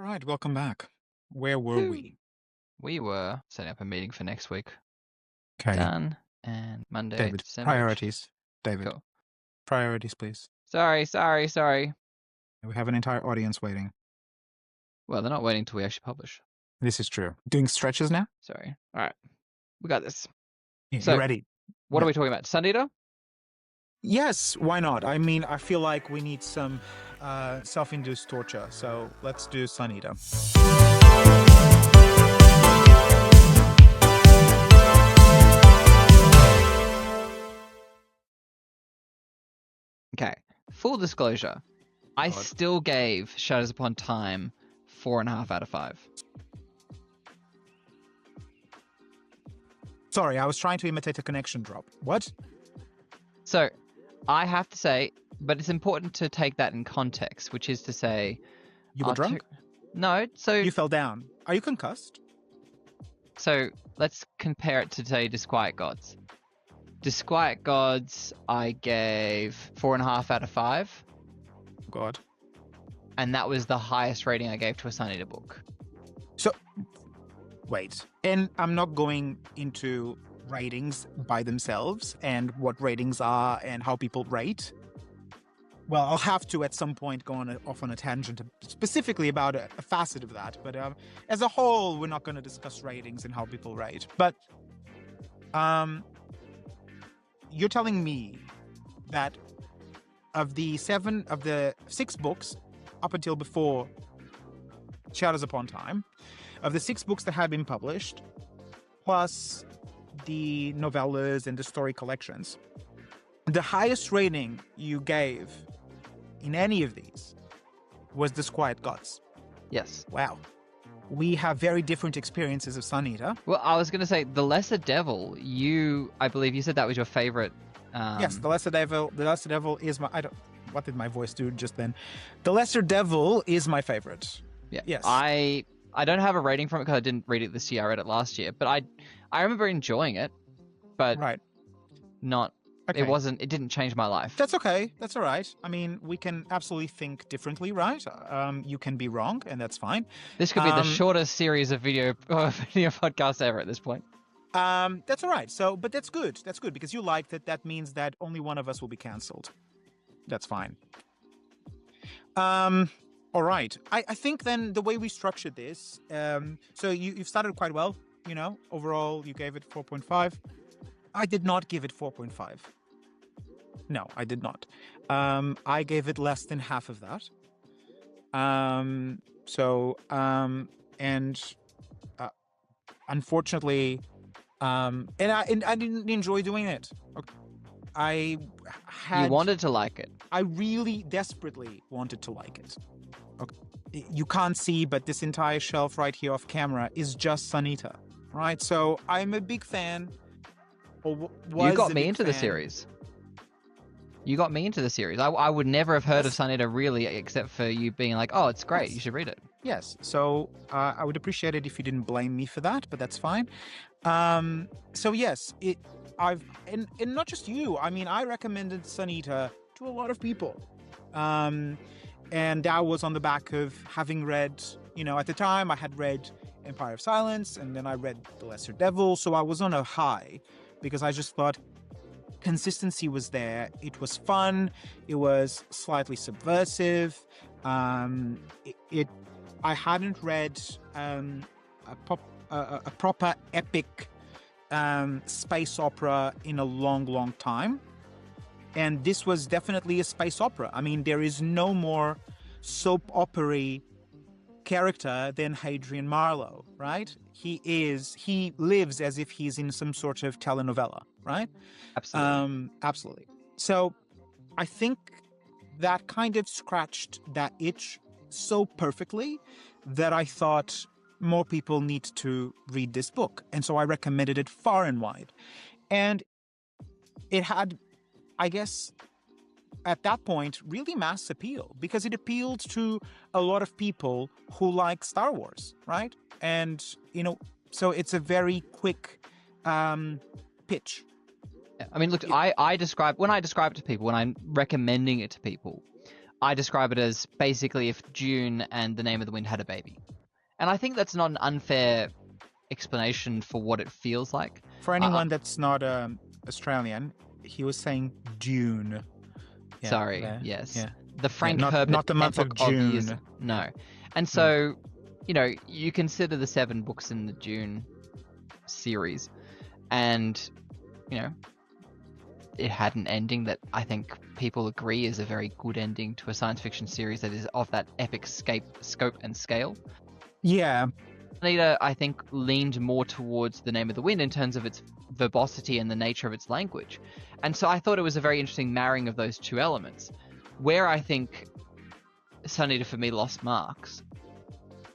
All right, welcome back. Where were Woo. we? We were setting up a meeting for next week. Okay, Done. And Monday, David, December. priorities. David, Cool. priorities, please. Sorry. We have an entire audience waiting. Well, they're not waiting till we actually publish. This is true. Doing stretches now? Sorry. All right. We got this. Yeah, So, you're ready. What Yeah. are we talking about? Sun Eater? Yes, why not? I mean, I feel like we need some self-induced torture, so let's do Sun Eater. Okay. Full disclosure. I God. still gave Shadows Upon Time 4.5 out of 5. Sorry, I was trying to imitate a connection drop. What? So, I have to say, but it's important to take that in context, which is to say... You were drunk? No, so... You fell down. Are you concussed? So, let's compare it to, say, Disquiet Gods. Disquiet Gods, I gave 4.5 out of 5. God. And that was the highest rating I gave to a Sun Eater book. So, wait. And I'm not going into ratings by themselves and what ratings are and how people rate. Well, I'll have to at some point go off on a tangent specifically about a facet of that. But as a whole, we're not going to discuss ratings and how people rate. But you're telling me that of the 6 books up until before Shadows Upon Time, of the 6 books that had been published, plus the novellas and the story collections, the highest rating you gave in any of these was Disquiet Gods. Yes. Wow. We have very different experiences of Sun Eater. Well, I was going to say, The Lesser Devil, I believe you said that was your favorite. Yes, The Lesser Devil is my... what did my voice do just then? The Lesser Devil is my favorite. Yeah. Yes. I don't have a rating from it because I didn't read it this year. I read it last year. But I remember enjoying it, but Right. not... Okay. It didn't change my life. That's okay. That's all right. I mean, we can absolutely think differently, right? You can be wrong, and that's fine. This could be the shortest series of video podcasts ever at this point. That's all right. So, but that's good. That's good because you liked it. That means that only one of us will be cancelled. That's fine. All right. I think then the way we structured this, so you've started quite well, overall you gave it 4.5. I did not give it 4.5. No, I did not. I gave it less than half of that. Unfortunately, and I didn't enjoy doing it. Okay. You wanted to like it. I really desperately wanted to like it. Okay. You can't see, but this entire shelf right here off camera is just Sun Eater, right? So I'm a big fan. You got me into the series. You got me into the series. I would never have heard of Sun Eater really, except for you being like, "Oh, it's great. You should read it." Yes. So I would appreciate it if you didn't blame me for that, but that's fine. So yes, and not just you. I mean, I recommended Sun Eater to a lot of people, and that was on the back of having read. At the time, I had read Empire of Silence, and then I read The Lesser Devil, so I was on a high. Because I just thought consistency was there. It was fun. It was slightly subversive. I hadn't read a proper epic space opera in a long, long time. And this was definitely a space opera. I mean, there is no more soap opera-y character than Hadrian Marlowe, right? He lives as if he's in some sort of telenovela, right? Absolutely. Absolutely. So I think that kind of scratched that itch so perfectly that I thought more people need to read this book. And so I recommended it far and wide. And it had, I guess, at that point, really mass appeal because it appealed to a lot of people who like Star Wars, right? And, so it's a very quick pitch. I mean, look, when I describe it to people, when I'm recommending it to people, I describe it as basically if Dune and The Name of the Wind had a baby. And I think that's not an unfair explanation for what it feels like. For anyone that's not Australian, he was saying Dune. Yeah, sorry, yes. Yeah. The Frank Herbert not the month of June. No. And so, you consider the 7 books in the Dune series, and, it had an ending that I think people agree is a very good ending to a science fiction series that is of that epic scope and scale. Yeah. Anita, I think, leaned more towards The Name of the Wind in terms of its verbosity and the nature of its language. And so I thought it was a very interesting marrying of those two elements. Where I think Sunita for me lost marks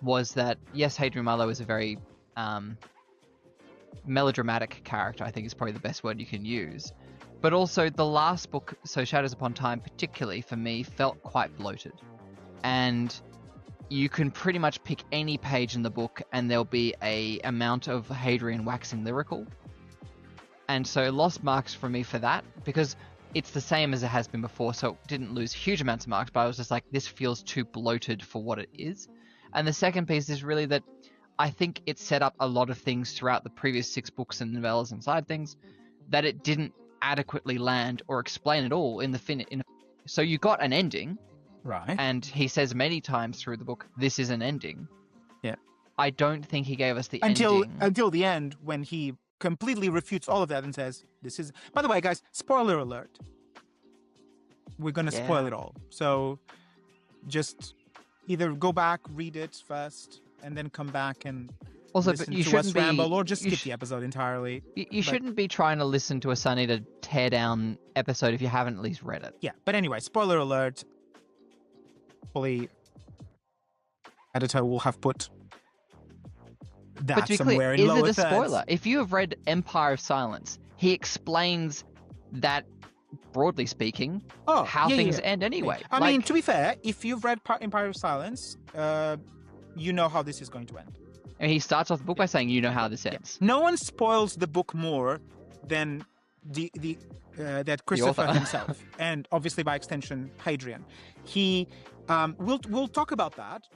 was that, yes, Hadrian Marlowe is a very melodramatic character, I think is probably the best word you can use. But also the last book, So Shadows Upon Time, particularly for me, felt quite bloated. And you can pretty much pick any page in the book and there'll be a amount of Hadrian waxing lyrical. And so lost marks for me for that, because it's the same as it has been before, so it didn't lose huge amounts of marks, but I was just like, this feels too bloated for what it is. And the second piece is really that I think it set up a lot of things throughout the previous 6 books and novellas and side things that it didn't adequately land or explain at all in the so you got an ending, right? And he says many times through the book, this is an ending. Yeah. I don't think he gave us the ending ending until the end, when he completely refutes all of that and says, this is, by the way, guys, spoiler alert, we're gonna spoil it all, so just either go back, read it first, and then come back and also, listen but you to shouldn't us be, ramble, or just skip the episode entirely. You shouldn't be trying to listen to a Sunita tear down episode if you haven't at least read it. Yeah, but anyway, spoiler alert. Hopefully, editor will have put that but to be somewhere clear, in lower is it a spoiler? thirds. If you have read Empire of Silence, he explains that, broadly speaking, how things end anyway. I mean, to be fair, if you've read Empire of Silence, you know how this is going to end. And he starts off the book by saying, you know how this ends. No one spoils the book more than that Christopher himself, and obviously by extension Hadrian. He we'll talk about that.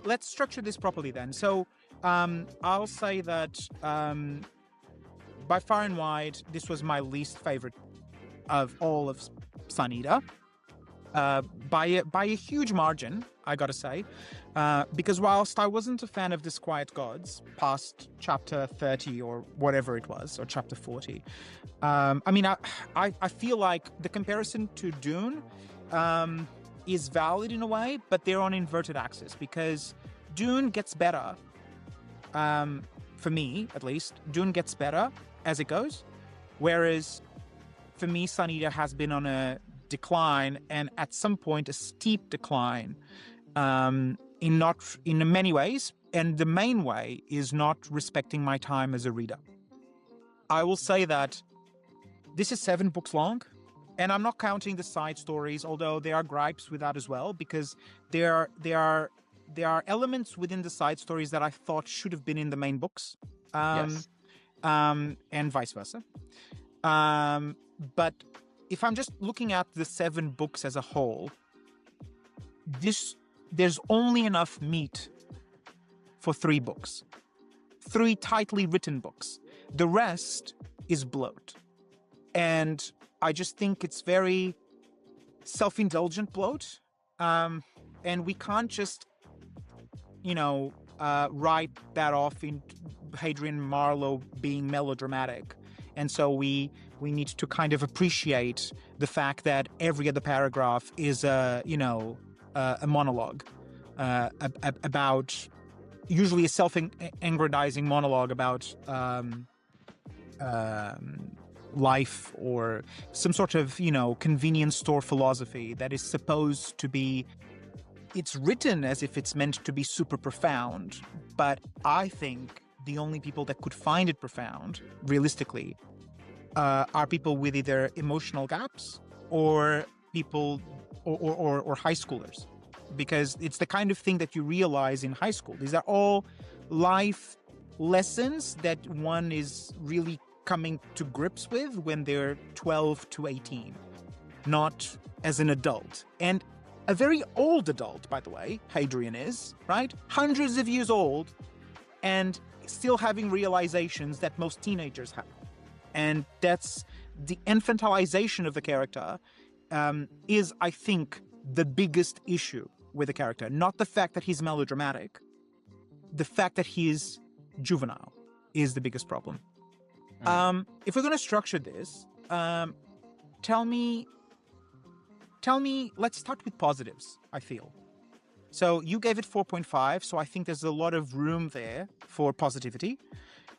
Let's structure this properly then. So I'll say that by far and wide, this was my least favorite of all of Sunita. By a huge margin, I gotta say, because whilst I wasn't a fan of Disquiet Gods past chapter 30 or whatever it was, or chapter 40, I mean, I feel like the comparison to Dune is valid in a way, but they're on inverted axis, because Dune gets better, for me at least, Dune gets better as it goes, whereas for me, Sunita has been on a decline, and at some point a steep decline, in many ways, and the main way is not respecting my time as a reader. I will say that this is 7 books long, and I'm not counting the side stories, although there are gripes with that as well, because there are elements within the side stories that I thought should have been in the main books, yes. And vice versa. But if I'm just looking at the 7 books as a whole, there's only enough meat for 3 books. 3 tightly written books. The rest is bloat. And I just think it's very self-indulgent bloat. And we can't just, write that off in Hadrian Marlowe being melodramatic. And so we need to kind of appreciate the fact that every other paragraph is a monologue about, usually a self-aggrandizing monologue about life, or some sort of, convenience store philosophy that is supposed to be, it's written as if it's meant to be super profound, but I think the only people that could find it profound, realistically, are people with either emotional gaps or people or high schoolers, because it's the kind of thing that you realize in high school. These are all life lessons that one is really coming to grips with when they're 12 to 18, not as an adult. And a very old adult, by the way, Hadrian is, right? Hundreds of years old and still having realizations that most teenagers have. And that's the infantilization of the character is, I think, the biggest issue with the character. Not the fact that he's melodramatic. The fact that he is juvenile is the biggest problem. If we're going to structure this, tell me, let's start with positives, I feel. So you gave it 4.5, so I think there's a lot of room there for positivity.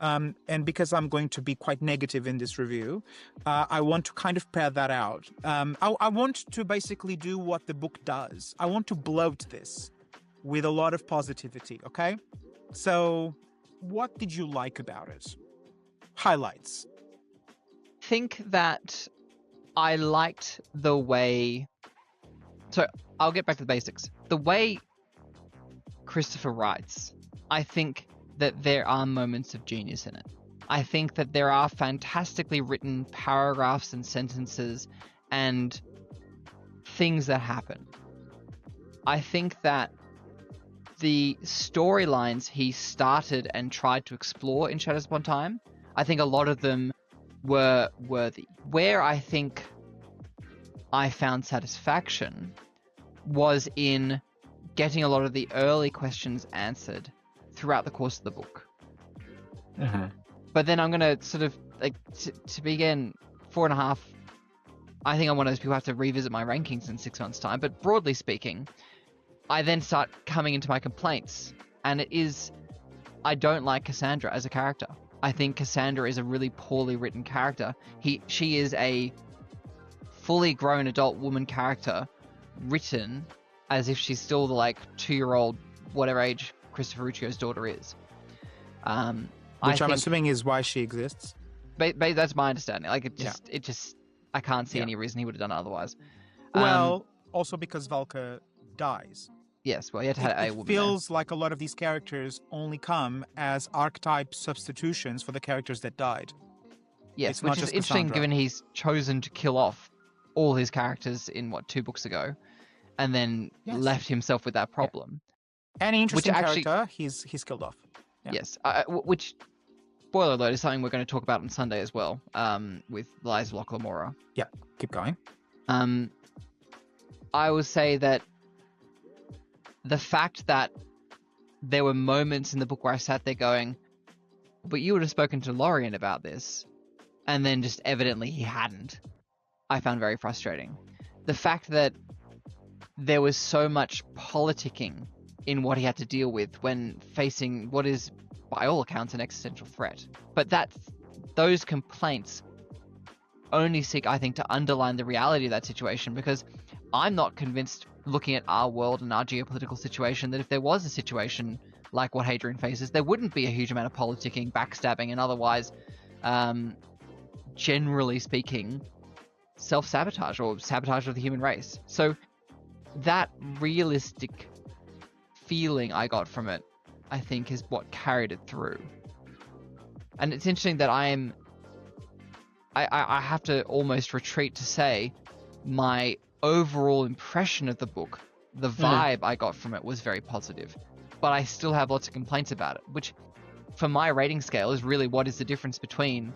And because I'm going to be quite negative in this review, I want to kind of pare that out. I want to basically do what the book does. I want to bloat this with a lot of positivity, okay? So what did you like about it? Highlights. I think that I liked the way... So I'll get back to the basics. The way Christopher writes, I think that there are moments of genius in it. I think that there are fantastically written paragraphs and sentences and things that happen. I think that the storylines he started and tried to explore in Shadows Upon Time, I think a lot of them were worthy. Where I think I found satisfaction was in getting a lot of the early questions answered throughout the course of the book. But then I'm going to sort of, like, to begin 4.5, I think I'm one of those people who have to revisit my rankings in 6 months' time. But broadly speaking, I then start coming into my complaints. And it is, I don't like Cassandra as a character. I think Cassandra is a really poorly written character. She is a fully grown adult woman character written as if she's still the, like, 2-year-old, whatever age Christopher Ruccio's daughter is. Which I'm assuming is why she exists. That's my understanding. Like, it just, I can't see any reason he would have done it otherwise. Well, also because Valka dies. Yes, well, he had to have a woman. It feels like a lot of these characters only come as archetype substitutions for the characters that died. Yes, which is interesting given he's chosen to kill off all his characters in, 2 books ago, and then left himself with that problem. An interesting character, he's killed off. Yeah. Yes, which, spoiler alert, is something we're going to talk about on Sunday as well, with Liza Locke-Lamora. Yeah, keep going. I will say that the fact that there were moments in the book where I sat there going, but you would have spoken to Lorien about this, and then just evidently he hadn't, I found very frustrating. The fact that there was so much politicking in what he had to deal with when facing what is, by all accounts, an existential threat. But those complaints only seek, I think, to underline the reality of that situation, because I'm not convinced, looking at our world and our geopolitical situation, that if there was a situation like what Hadrian faces, there wouldn't be a huge amount of politicking, backstabbing, and otherwise, generally speaking, self-sabotage or sabotage of the human race. So that realistic feeling I got from it, I think, is what carried it through. And it's interesting that I have to almost retreat to say my overall impression of the book, the vibe I got from it was very positive. But I still have lots of complaints about it, which for my rating scale is really what is the difference between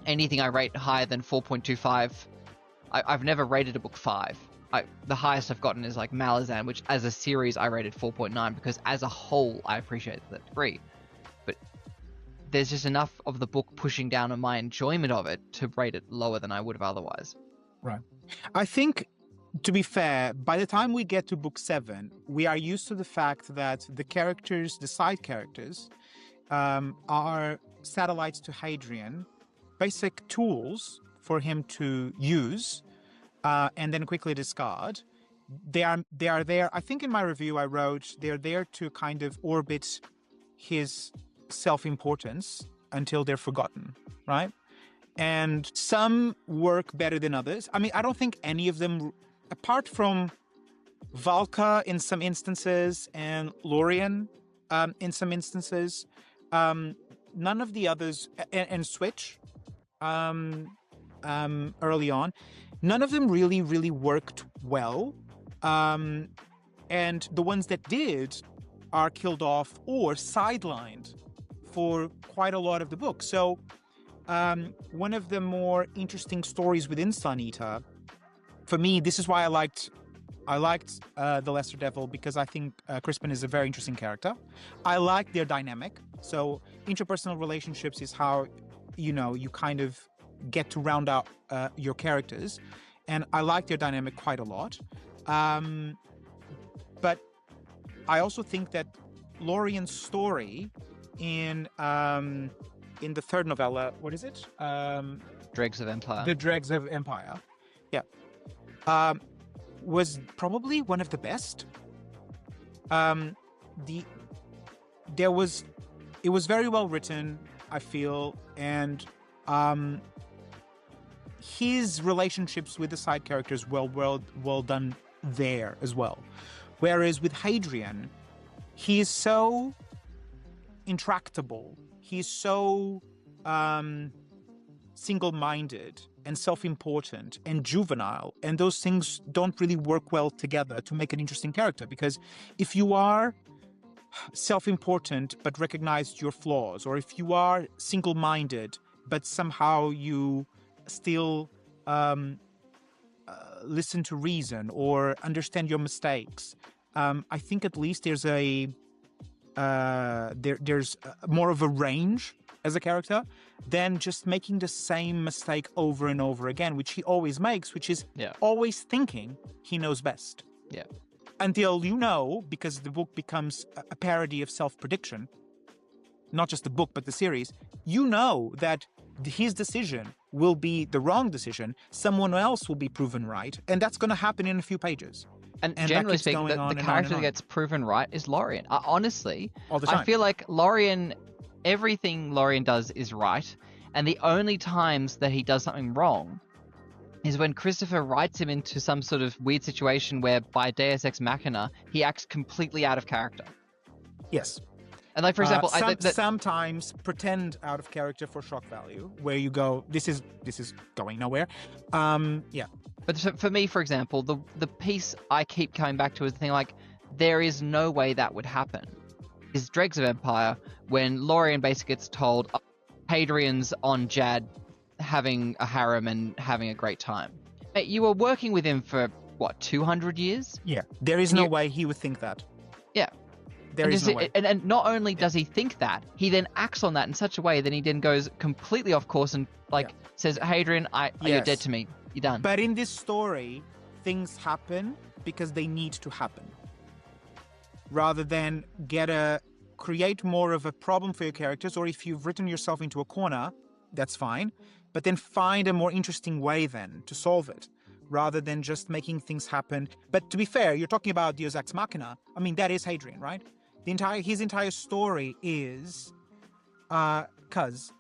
anything I rate higher than 4.25. I've never rated a book 5. The highest I've gotten is like Malazan, which as a series I rated 4.9 because as a whole I appreciate that degree. But there's just enough of the book pushing down on my enjoyment of it to rate it lower than I would have otherwise. Right. I think, to be fair, by the time we get to book 7, we are used to the fact that the characters, the side characters, are satellites to Hadrian, basic tools for him to use and then quickly discard. They are there. I think in my review I wrote they're there to kind of orbit his self-importance until they're forgotten, right? And some work better than others. I mean, I don't think any of them, apart from Valka in some instances and Lorien in some instances, none of the others, and Switch early on, none of them really worked well And the ones that did are killed off or sidelined for quite a lot of the book. So one of the more interesting stories within Sun Eater, for me, this is why I liked The Lesser Devil, because I think Crispin is a very interesting character. I like their dynamic. So interpersonal relationships is how, you kind of get to round out your characters. And I like their dynamic quite a lot. But I also think that Lorien's story in the third novella, what is it? Dregs of Empire. The Dregs of Empire. Yeah. Was probably one of the best. It was very well written, I feel, and his relationships with the side characters well done there as well. Whereas with Hadrian, he is so intractable. He's so single-minded and self-important and juvenile, and those things don't really work well together to make an interesting character. Because if you are self-important but recognize your flaws, or if you are single-minded but somehow you still listen to reason or understand your mistakes, I think at least there's there's more of a range as a character than just making the same mistake over and over again, which he always makes, which is always thinking he knows best. Yeah. Until because the book becomes a parody of self-prediction, not just the book, but the series, that his decision will be the wrong decision. Someone else will be proven right. And that's going to happen in a few pages. And generally speaking, the character that gets proven right is Lorien. Honestly, all the time. I feel like Lorien, everything Lorien does is right. And the only times that he does something wrong is when Christopher writes him into some sort of weird situation where by Deus Ex Machina, he acts completely out of character. Yes. And like, for example, sometimes pretend out of character for shock value, where you go, this is going nowhere. Yeah. But for me, for example, the piece I keep coming back to is the thing like, there is no way that would happen. Is Dregs of Empire, when Lorien basically gets told Hadrian's on Jad having a harem and having a great time. You were working with him for, 200 years? Yeah. There is no way he would think that. Yeah. There is no way. And not only does he think that, he then acts on that in such a way that he then goes completely off course and says, Hadrian, you're dead to me. You're done. But in this story, things happen because they need to happen. Rather than create more of a problem for your characters, or if you've written yourself into a corner, that's fine. But then find a more interesting way then to solve it, rather than just making things happen. But to be fair, you're talking about Deus Ex Machina. I mean, that is Hadrian, right? His entire story is Cuz.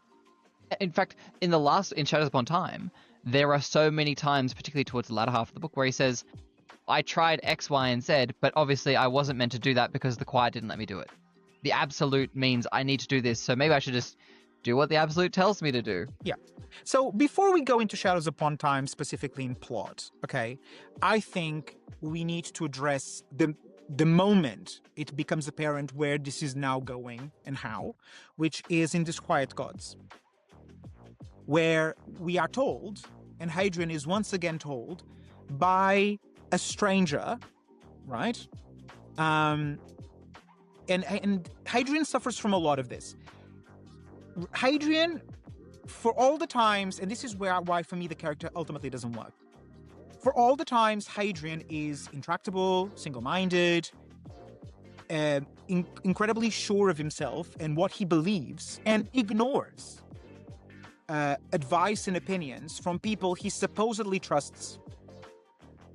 In fact, in Shadows Upon Time, there are so many times, particularly towards the latter half of the book, where he says, I tried X, Y, and Z, but obviously I wasn't meant to do that because the choir didn't let me do it. The absolute means I need to do this, so maybe I should just do what the absolute tells me to do. Yeah. So before we go into Shadows Upon Time, specifically in plot, okay, I think we need to address the moment it becomes apparent where this is now going and how, which is in Disquiet Gods, where we are told, and Hadrian is once again told, by a stranger, right? And Hadrian suffers from a lot of this. Hadrian, for all the times, and this is why for me the character ultimately doesn't work. For all the times Hadrian is intractable, single-minded, incredibly sure of himself and what he believes, and ignores advice and opinions from people he supposedly trusts.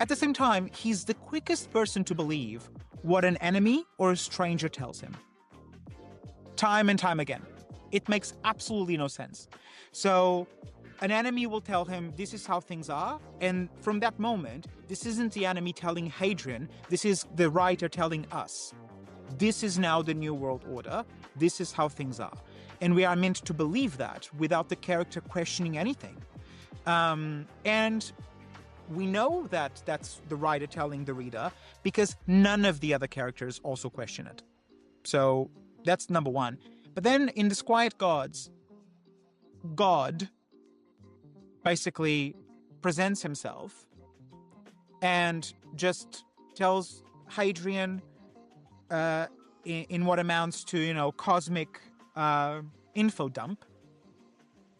At the same time, he's the quickest person to believe what an enemy or a stranger tells him. Time and time again. It makes absolutely no sense. So an enemy will tell him, this is how things are. And from that moment, this isn't the enemy telling Hadrian. This is the writer telling us. This is now the New World Order. This is how things are. And we are meant to believe that without the character questioning anything. And we know that that's the writer telling the reader because none of the other characters also question it. So that's number one. But then in Disquiet Gods, God basically presents himself and just tells Hadrian in what amounts to, cosmic info dump,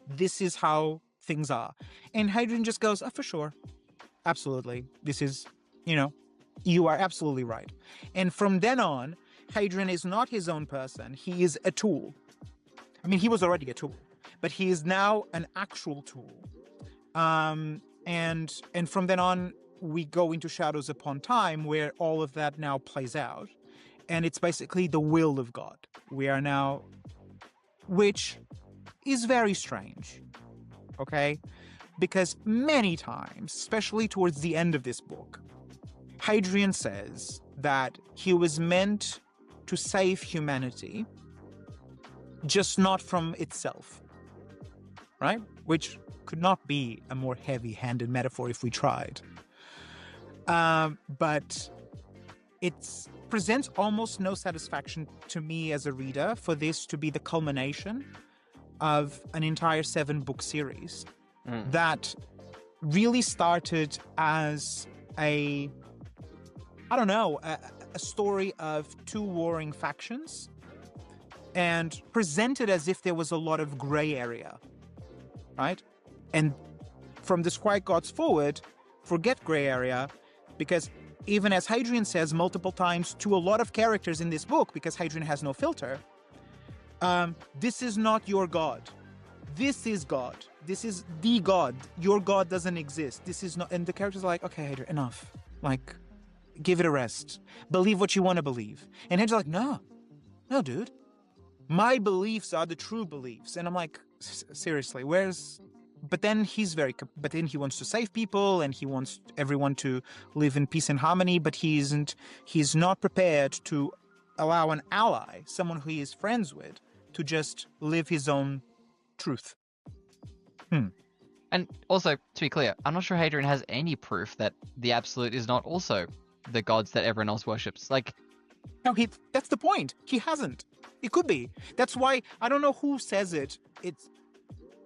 this is how things are. And Hadrian just goes, oh, for sure. Absolutely. This is, you are absolutely right. And from then on, Hadrian is not his own person. He is a tool. I mean, he was already a tool, but he is now an actual tool. And from then on, we go into Shadows Upon Time, where all of that now plays out. And it's basically the will of God. We are now, which is very strange, okay? Because many times, especially towards the end of this book, Hadrian says that he was meant to save humanity, just not from itself, right? Which could not be a more heavy-handed metaphor if we tried. But it presents almost no satisfaction to me as a reader for this to be the culmination of an entire 7-book series that really started as a story of two warring factions and presented as if there was a lot of gray area, right? And from Disquiet Gods forward, forget gray area, because even as Hadrian says multiple times to a lot of characters in this book, because Hadrian has no filter, this is not your God. This is God. This is the God. Your God doesn't exist. This is not... And the characters are like, okay, Hadrian, enough. Like, give it a rest. Believe what you want to believe. And Hadrian's like, no, dude. My beliefs are the true beliefs. And I'm like, seriously, where's... But then he wants to save people and he wants everyone to live in peace and harmony, but he's not prepared to allow an ally, someone who he is friends with, to just live his own truth. And also, to be clear, I'm not sure Hadrian has any proof that the Absolute is not also the gods that everyone else worships. No, that's the point. He hasn't. It could be. That's why, I don't know who says it. It's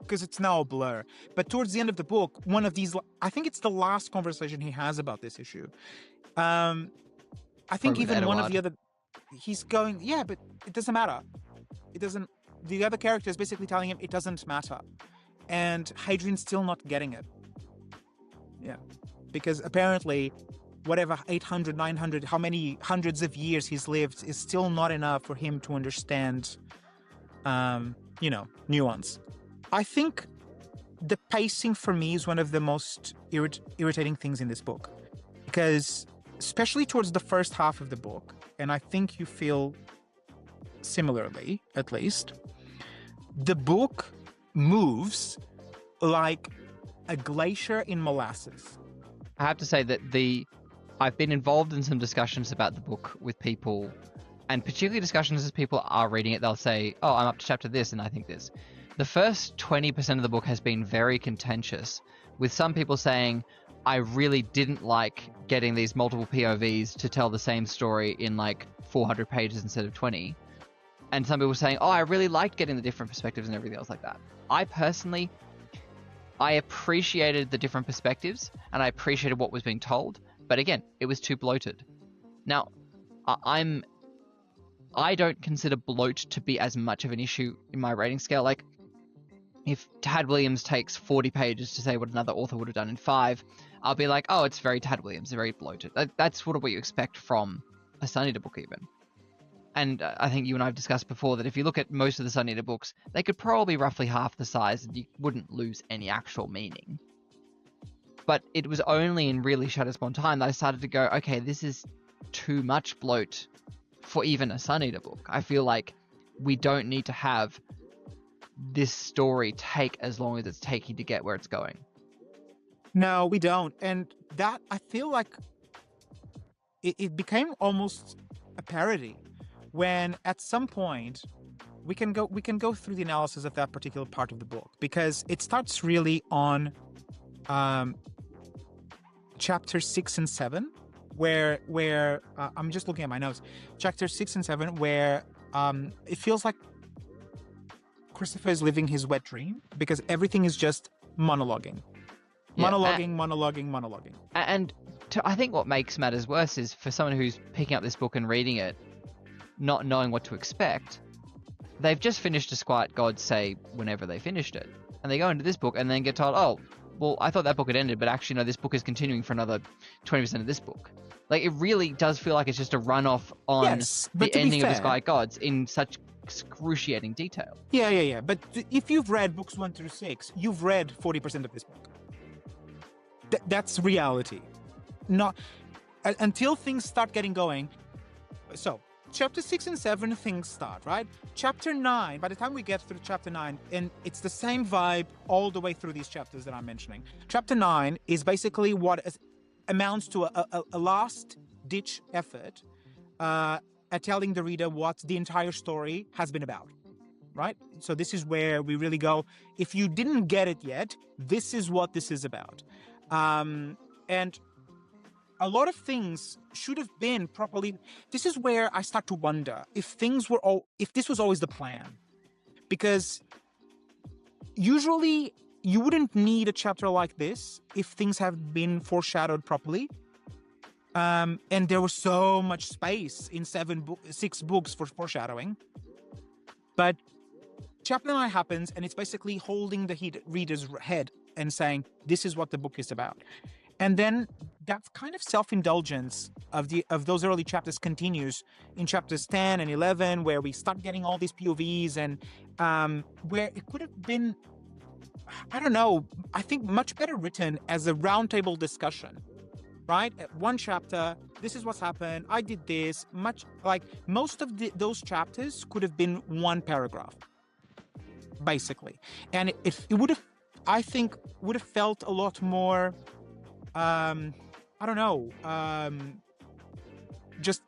because it's now a blur. But towards the end of the book, one of these, I think it's the last conversation he has about this issue. I think Probably even one of the other, he's going, yeah, but it doesn't matter. It doesn't, the other character is basically telling him it doesn't matter. And Hadrian's still not getting it. Yeah. Because apparently, whatever 800, 900, how many hundreds of years he's lived is still not enough for him to understand, nuance. I think the pacing for me is one of the most irritating things in this book. Because, especially towards the first half of the book, and I think you feel similarly, at least, the book moves like a glacier in molasses. I have to say that I've been involved in some discussions about the book with people, and particularly discussions as people are reading it, they'll say, oh, I'm up to chapter this, and I think this. The first 20% of the book has been very contentious, with some people saying, I really didn't like getting these multiple POVs to tell the same story in 400 pages instead of 20. And some people saying, oh, I really liked getting the different perspectives and everything else like that. I personally, I appreciated the different perspectives and I appreciated what was being told. But again, it was too bloated. Now, I don't consider bloat to be as much of an issue in my rating scale. If Tad Williams takes 40 pages to say what another author would have done in 5, I'll be like, oh, it's very Tad Williams, very bloated. That's what you expect from a Sun Eater book even. And I think you and I have discussed before that if you look at most of the Sun Eater books, they could probably roughly half the size and you wouldn't lose any actual meaning. But it was only in really Shadows Upon Time that I started to go, okay, this is too much bloat for even a Sun Eater book. I feel like we don't need to have this story take as long as it's taking to get where it's going. No, we don't. And that, I feel like it became almost a parody when at some point we can go through the analysis of that particular part of the book, because it starts really on chapter 6 and 7, where I'm just looking at my notes. Chapter 6 and 7, where it feels like Christopher is living his wet dream because everything is just monologuing. Monologuing. And I think what makes matters worse is for someone who's picking up this book and reading it, not knowing what to expect, they've just finished Disquiet Gods, say, whenever they finished it. And they go into this book and then get told, oh, well, I thought that book had ended, but actually, no, this book is continuing for another 20% of this book. Like, it really does feel like it's just a run-off on the ending of Disquiet Gods in such excruciating detail. Yeah. But if you've read books 1 through 6, you've read 40% of this book. That's reality. Not until things start getting going. So, chapter 6 and 7, things start, right? Chapter 9, by the time we get through chapter 9, and it's the same vibe all the way through these chapters that I'm mentioning. Chapter 9 is basically what amounts to a last-ditch effort at telling the reader what the entire story has been about, right? So this is where we really go, if you didn't get it yet, this is what this is about. And a lot of things should have been properly. This is where I start to wonder if this was always the plan, because usually you wouldn't need a chapter like this if things have been foreshadowed properly. And there was so much space in 6 books for foreshadowing. But chapter 9 happens, and it's basically holding the reader's head and saying, this is what the book is about. And then that kind of self-indulgence of those early chapters continues in chapters 10 and 11, where we start getting all these POVs, and where it could have been, I don't know, I think much better written as a roundtable discussion, right? One chapter, this is what's happened, I did this, most of those chapters could have been one paragraph, basically. And it would have, I think, would have felt a lot more, just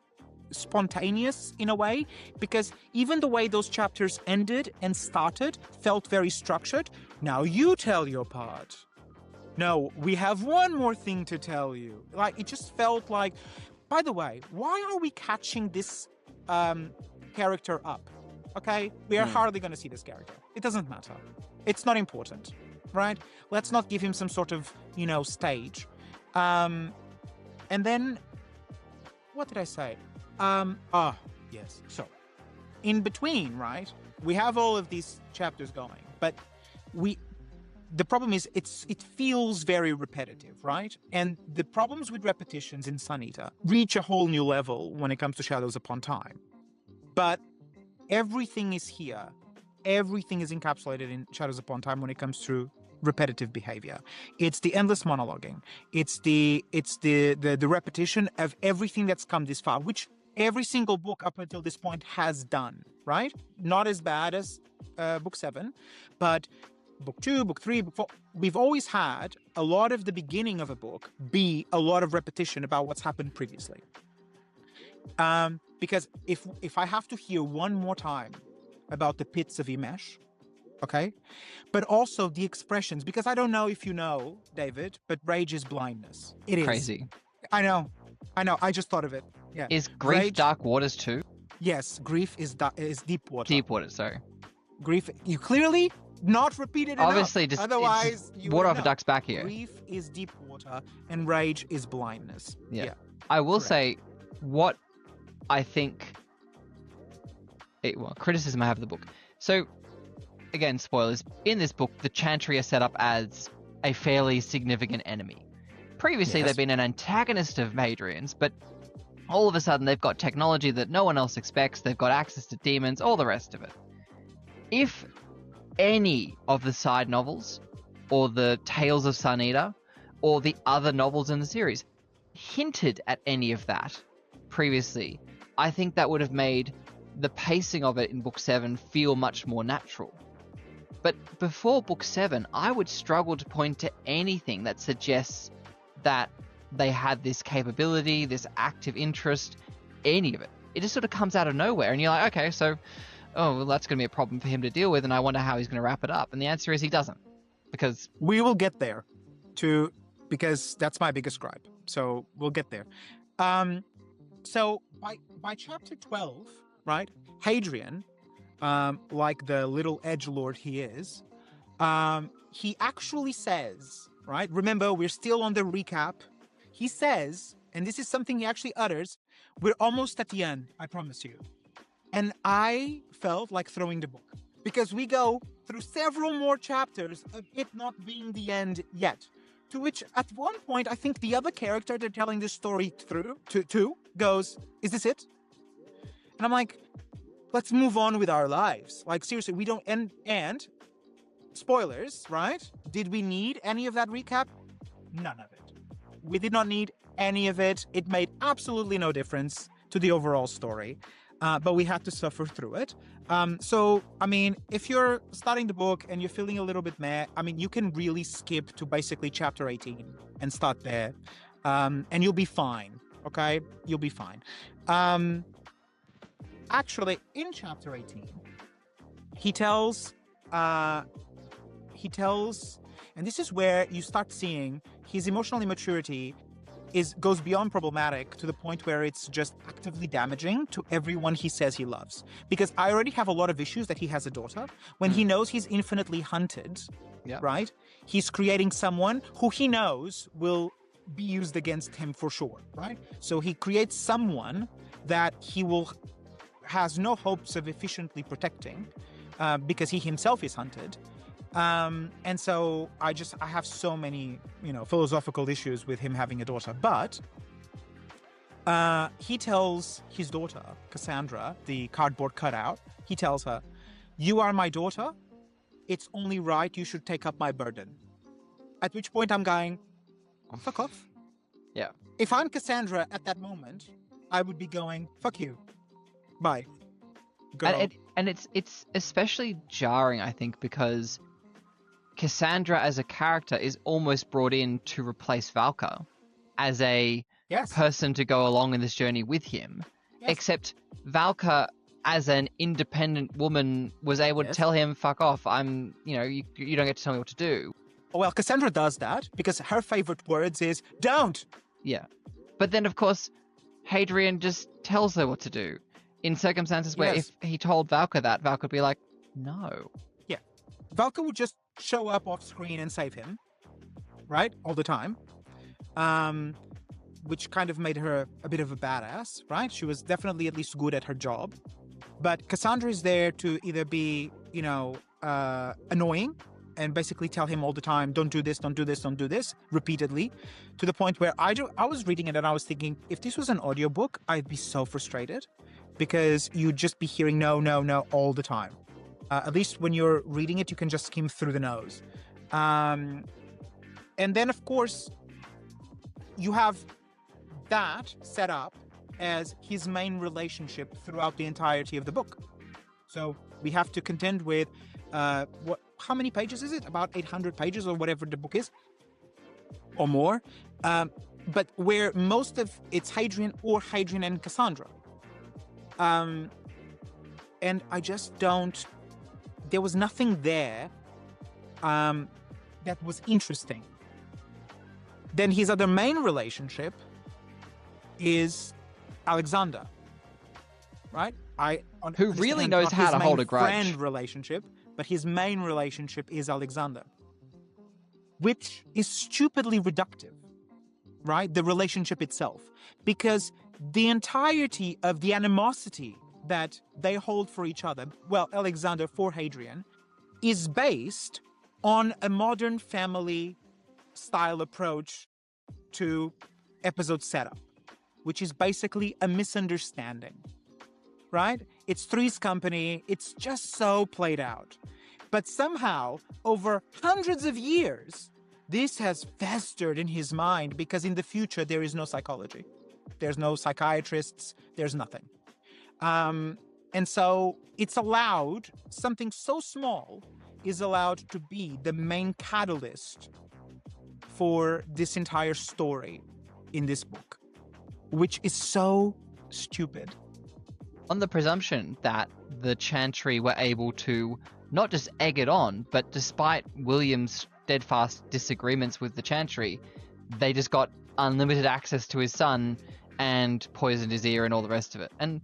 spontaneous in a way, because even the way those chapters ended and started felt very structured. Now you tell your part. No, we have one more thing to tell you. Like, it just felt like, by the way, why are we catching this character up? Okay, we are hardly going to see this character. It doesn't matter. It's not important, right? Let's not give him some sort of, stage. And then, what did I say? Yes. So, in between, right, we have all of these chapters going, but the problem is it feels very repetitive, right? And the problems with repetitions in Sunita reach a whole new level when it comes to Shadows Upon Time. But everything is here. Everything is encapsulated in Shadows Upon Time when it comes to repetitive behavior. It's the endless monologuing. It's the repetition of everything that's come this far, which every single book up until this point has done, right? Not as bad as book 7, but book 2, book 3, book 4, we've always had a lot of the beginning of a book be a lot of repetition about what's happened previously. Because if I have to hear one more time about the pits of Imesh, okay, but also the expressions, because I don't know if you know, David, but rage is blindness. It is. Crazy. I know. I just thought of it. Yeah. Is grief dark waters too? Yes, grief is deep water. Deep water, sorry. Grief, you clearly not repeated enough. Obviously, just otherwise you water off a know. duck's back here. Grief is deep water, and rage is blindness. Yeah. I will say, what I think, criticism I have of the book. So, again, spoilers. In this book, the Chantry are set up as a fairly significant enemy. Previously, they've been an antagonist of Hadrian's, but all of a sudden they've got technology that no one else expects. They've got access to demons, all the rest of it. If any of the side novels, or the Tales of Sunita, or the other novels in the series hinted at any of that previously, I think that would have made the pacing of it in book 7 feel much more natural. But before book 7, I would struggle to point to anything that suggests that they had this capability, this active interest, any of it. It just sort of comes out of nowhere, and you're like, okay, so, that's going to be a problem for him to deal with, and I wonder how he's going to wrap it up. And the answer is he doesn't, because we will get there to because that's my biggest gripe. So we'll get there. So by chapter 12, right, Hadrian, like the little edgelord he is, he actually says, right, remember, we're still on the recap. He says, and this is something he actually utters, we're almost at the end, I promise you. And I felt like throwing the book, because we go through several more chapters of it not being the end yet. To which, at one point, I think the other character they're telling this story to goes, is this it? And I'm like, let's move on with our lives. Like, seriously, we don't... And spoilers, right? Did we need any of that recap? None of it. We did not need any of it. It made absolutely no difference to the overall story. But we had to suffer through it. So, I mean, if you're starting the book and you're feeling a little bit meh, I mean, you can really skip to basically chapter 18 and start there. And you'll be fine, okay? You'll be fine. Actually, in chapter 18, he tells, and this is where you start seeing his emotional immaturity goes beyond problematic to the point where it's just actively damaging to everyone he says he loves. Because I already have a lot of issues that he has a daughter. When he knows he's infinitely hunted, right? He's creating someone who he knows will be used against him for sure, right? So he creates someone that has no hopes of efficiently protecting because he himself is hunted. And so I have so many, philosophical issues with him having a daughter. But he tells his daughter, Cassandra, the cardboard cutout, he tells her, you are my daughter. It's only right you should take up my burden. At which point I'm going, fuck off. Yeah. If I'm Cassandra at that moment, I would be going, fuck you. Bye. Girl. And it's especially jarring, I think, because Cassandra as a character is almost brought in to replace Valka as a person to go along in this journey with him. Yes. Except Valka, as an independent woman, was able to tell him, fuck off, you don't get to tell me what to do. Well, Cassandra does that because her favorite words is, don't! Yeah. But then, of course, Hadrian just tells her what to do. In circumstances where if he told Valka that, Valka would be like, no. Yeah. Valka would just show up off screen and save him, right? All the time. Which kind of made her a bit of a badass, right? She was definitely at least good at her job. But Cassandra is there to either be, annoying and basically tell him all the time, don't do this, don't do this, don't do this, repeatedly, to the point where I was reading it and I was thinking, if this was an audiobook, I'd be so frustrated because you'd just be hearing no, no, no all the time. At least when you're reading it, you can just skim through the nose. And then, of course, you have that set up as his main relationship throughout the entirety of the book. So we have to contend with, how many pages is it? About 800 pages or whatever the book is, or more. But where most of it's Hadrian and Cassandra. And I just don't... There was nothing there that was interesting. Then his other main relationship is Alexander, right? Who really knows how to hold a grudge. Friend relationship, but his main relationship is Alexander, which is stupidly reductive, right? The relationship itself, because the entirety of the animosity that they hold for each other, well, Alexander for Hadrian, is based on a modern family style approach to episode setup, which is basically a misunderstanding, right? It's Three's Company. It's just so played out. But somehow, over hundreds of years, this has festered in his mind because in the future, there is no psychology. There's no psychiatrists. There's nothing. And so it's allowed, something so small is allowed to be the main catalyst for this entire story in this book, which is so stupid. On the presumption that the Chantry were able to not just egg it on, but despite William's steadfast disagreements with the Chantry, they just got unlimited access to his son and poisoned his ear and all the rest of it. And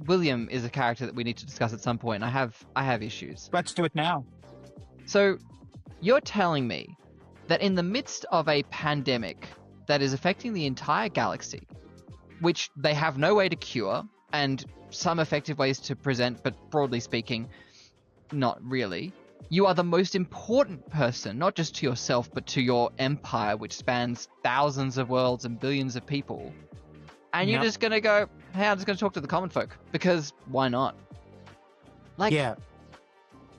William is a character that we need to discuss at some point. And I have issues. Let's do it now. So you're telling me that in the midst of a pandemic that is affecting the entire galaxy, which they have no way to cure, and some effective ways to present, but broadly speaking, not really, you are the most important person, not just to yourself, but to your empire, which spans thousands of worlds and billions of people. And you're just going to go, hey, I'm just going to talk to the common folk, because why not?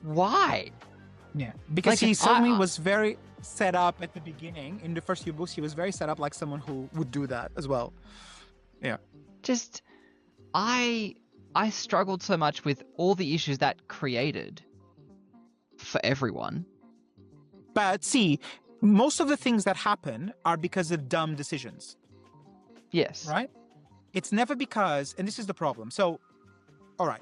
Why? Yeah, because he certainly was very set up at the beginning. In the first few books, he was very set up like someone who would do that as well. Yeah. Just, I struggled so much with all the issues that created for everyone. But see, most of the things that happen are because of dumb decisions. Yes. Right? It's never because, and this is the problem. So, all right.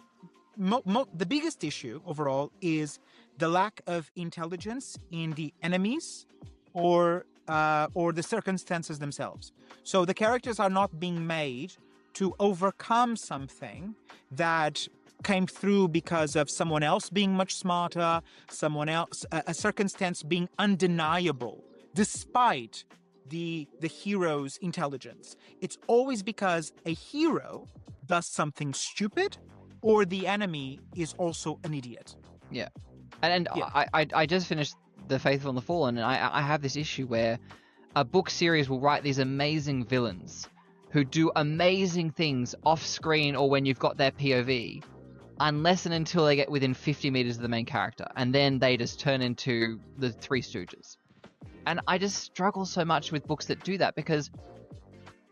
The biggest issue overall is the lack of intelligence in the enemies or the circumstances themselves. So the characters are not being made to overcome something that came through because of someone else being much smarter, someone else, a circumstance being undeniable, despite the hero's intelligence. It's always because a hero does something stupid or the enemy is also an idiot. Yeah. And yeah. I just finished The Faithful and the Fallen, and I have this issue where a book series will write these amazing villains who do amazing things off screen or when you've got their POV, unless and until they get within 50 meters of the main character, and then they just turn into the Three Stooges. And I just struggle so much with books that do that, because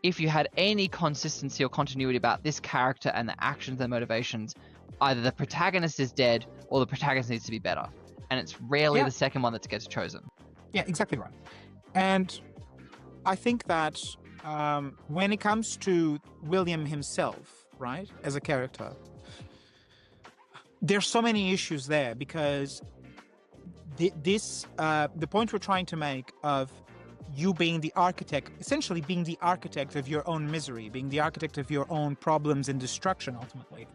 if you had any consistency or continuity about this character and the actions and motivations, either the protagonist is dead or the protagonist needs to be better. And it's rarely the second one that gets chosen. Yeah, exactly right. And I think that when it comes to William himself, right, as a character, there's so many issues there, because the point we're trying to make of you being the architect, essentially being the architect of your own misery, being the architect of your own problems and destruction, ultimately,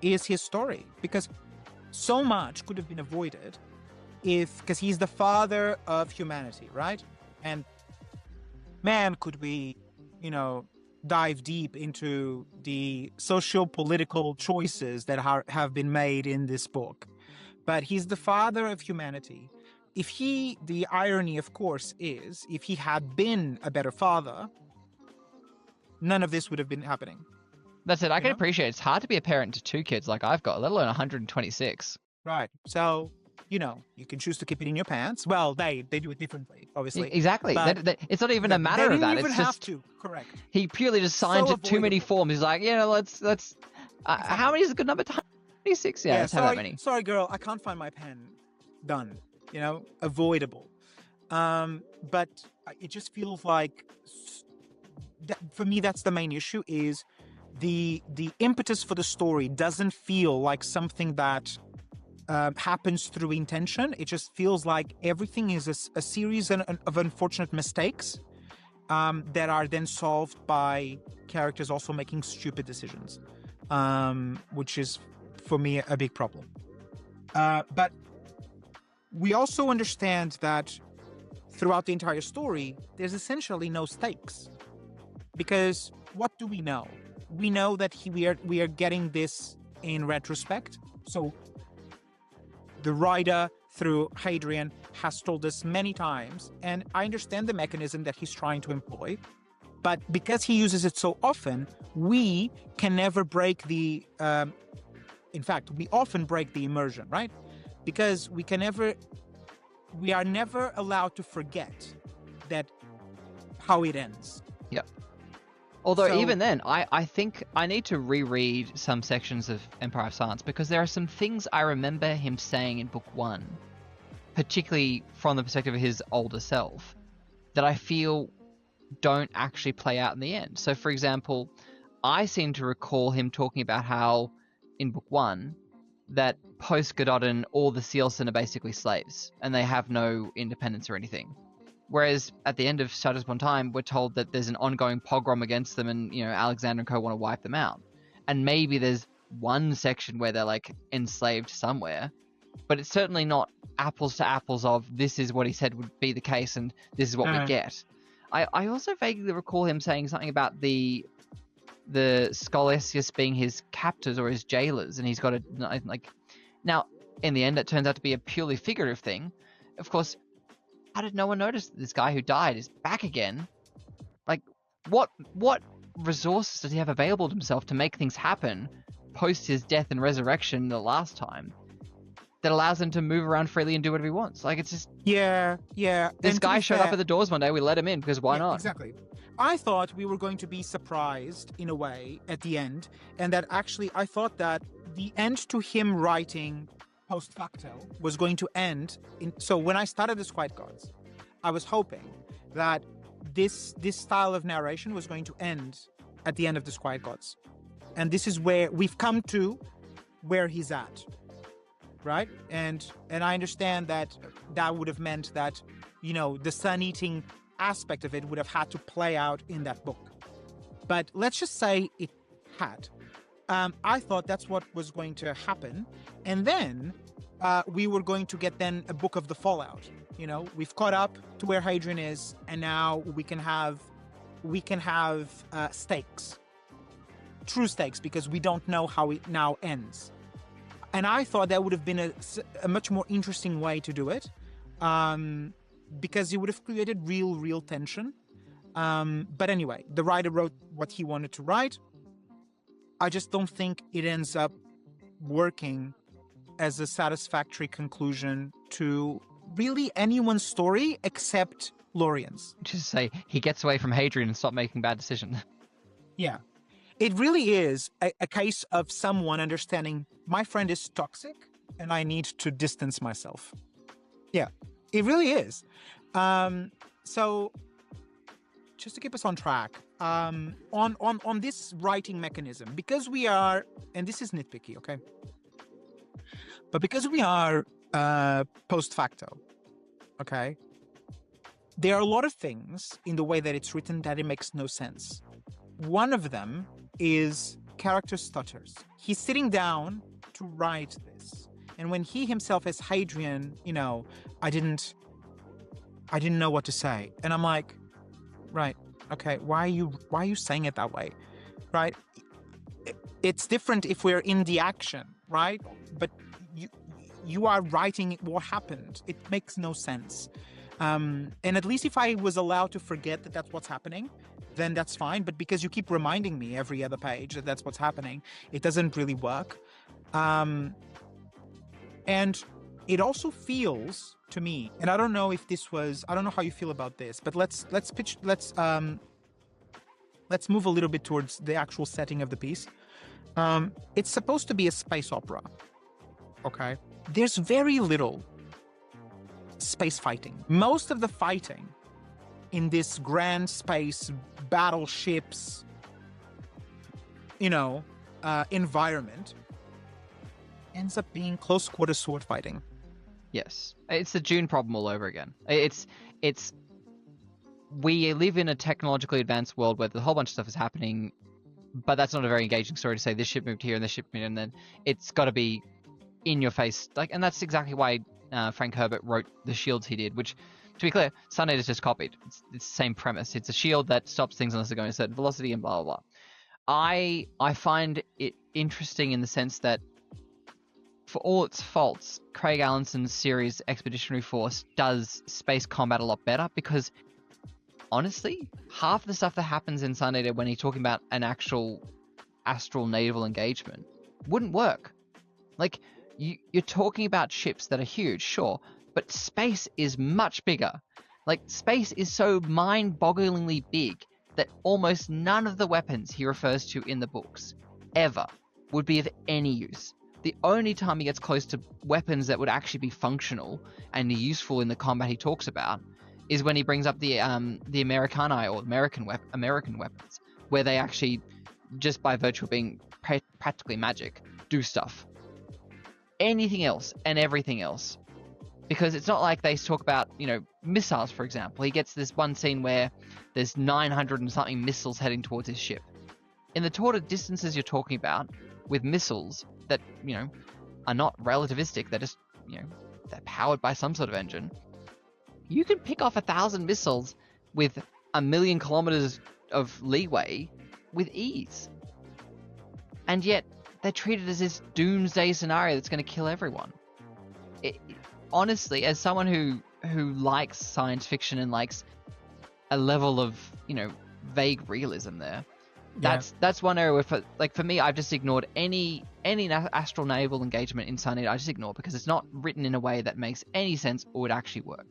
is his story. Because so much could have been avoided because he's the father of humanity, right? And man, could we, dive deep into the socio-political choices that have been made in this book. But he's the father of humanity. The irony, of course, is if he had been a better father, none of this would have been happening. That's it. I can appreciate it's hard to be a parent to 2 kids like I've got, let alone 126. Right. So, you can choose to keep it in your pants. Well, they do it differently, obviously. Exactly. It's not even a matter of that. They didn't even have to. Correct. He purely just signed too many forms. He's like, let's. How many is a good number? 26. Yeah, let's have that many. Sorry, girl. I can't find my pen. Done. Avoidable. But it just feels like, for me, that's the main issue, is the impetus for the story doesn't feel like something that happens through intention. It just feels like everything is a series of unfortunate mistakes that are then solved by characters also making stupid decisions, which is, for me, a big problem. But we also understand that throughout the entire story, there's essentially no stakes. Because what do we know? We know that we are getting this in retrospect. So the writer, through Hadrian, has told us many times, and I understand the mechanism that he's trying to employ, but because he uses it so often, we can never break we often break the immersion, right? Because we are never allowed to forget how it ends. Yep. Although even then, I think I need to reread some sections of Empire of Silence, because there are some things I remember him saying in book 1, particularly from the perspective of his older self, that I feel don't actually play out in the end. So, for example, I seem to recall him talking about how, in book 1, that post-Gododin, all the Sealson are basically slaves, and they have no independence or anything. Whereas at the end of Shadows Upon Time, we're told that there's an ongoing pogrom against them, and Alexander and co want to wipe them out. And maybe there's one section where they're like enslaved somewhere, but it's certainly not apples to apples of this is what he said would be the case and this is what we get. I also vaguely recall him saying something about the Scholesius being his captors or his jailers, and he's got now in the end it turns out to be a purely figurative thing. Of course, how did no one notice that this guy who died is back again? Like, what resources does he have available to himself to make things happen post his death and resurrection the last time that allows him to move around freely and do whatever he wants? Like, it's just... Yeah. This guy showed up at the doors one day, we let him in, because why not? Exactly. I thought we were going to be surprised, in a way, at the end, and that actually I thought that the end to him writing post facto was going to end so when I started The Quiet Gods, I was hoping that this style of narration was going to end at the end of The Quiet Gods. And this is where we've come to where he's at. Right? And I understand that would have meant that, the sun-eating aspect of it would have had to play out in that book. But let's just say it had. I thought that's what was going to happen. And then we were going to get then a book of the fallout. We've caught up to where Hadrian is, and now we can have stakes. True stakes, because we don't know how it now ends. And I thought that would have been a much more interesting way to do it, because it would have created real tension. But anyway, the writer wrote what he wanted to write. I just don't think it ends up working as a satisfactory conclusion to really anyone's story except Lorien's. Just say he gets away from Hadrian and stop making bad decisions. Yeah. It really is a case of someone understanding my friend is toxic and I need to distance myself. Yeah, it really is. So just to keep us on track, on this writing mechanism, because we are, and this is nitpicky, okay? But because we are post facto, okay? There are a lot of things in the way that it's written that it makes no sense. One of them is character stutters. He's sitting down to write this, and when he himself as Hadrian, I didn't know what to say, and I'm like, right, okay, why are you saying it that way, right? It's different if we're in the action, right? But you are writing what happened. It makes no sense. And at least if I was allowed to forget that that's what's happening, then that's fine. But because you keep reminding me every other page that that's what's happening, it doesn't really work. And it also feels to me, and I don't know how you feel about this, but let's move a little bit towards the actual setting of the piece. It's supposed to be a space opera. Okay. There's very little space fighting. Most of the fighting in this grand space battleships, environment ends up being close quarter sword fighting. Yes, it's the Dune problem all over again. It's we live in a technologically advanced world where a whole bunch of stuff is happening, but that's not a very engaging story to say this ship moved here and this ship moved, and then it's got to be in your face, and that's exactly why Frank Herbert wrote the shields he did, which, to be clear, Sun Eater's just copied. It's the same premise. It's a shield that stops things unless they're going a certain velocity and blah, blah, blah. I find it interesting in the sense that, for all its faults, Craig Allinson's series Expeditionary Force does space combat a lot better, because, honestly, half the stuff that happens in Sun Eater when he's talking about an actual astral naval engagement wouldn't work. Like, you're talking about ships that are huge, sure, but space is much bigger. Like, space is so mind-bogglingly big that almost none of the weapons he refers to in the books ever would be of any use. The only time he gets close to weapons that would actually be functional and useful in the combat he talks about is when he brings up the Americani, or American weapons, where they actually, just by virtue of being practically magic, do stuff. anything else and everything else. Because it's not like they talk about, missiles, for example. He gets this one scene where there's 900 and something missiles heading towards his ship. In the total distances you're talking about, with missiles that, are not relativistic, they're just, they're powered by some sort of engine, you can pick off 1,000 missiles with 1,000,000 kilometers of leeway with ease. And yet, they're treated as this doomsday scenario that's going to kill everyone. Honestly, as someone who likes science fiction and likes a level of, vague realism there, that's one area where, for me, I've just ignored any astral naval engagement in Sun Eater. I just ignore because it's not written in a way that makes any sense or would actually work.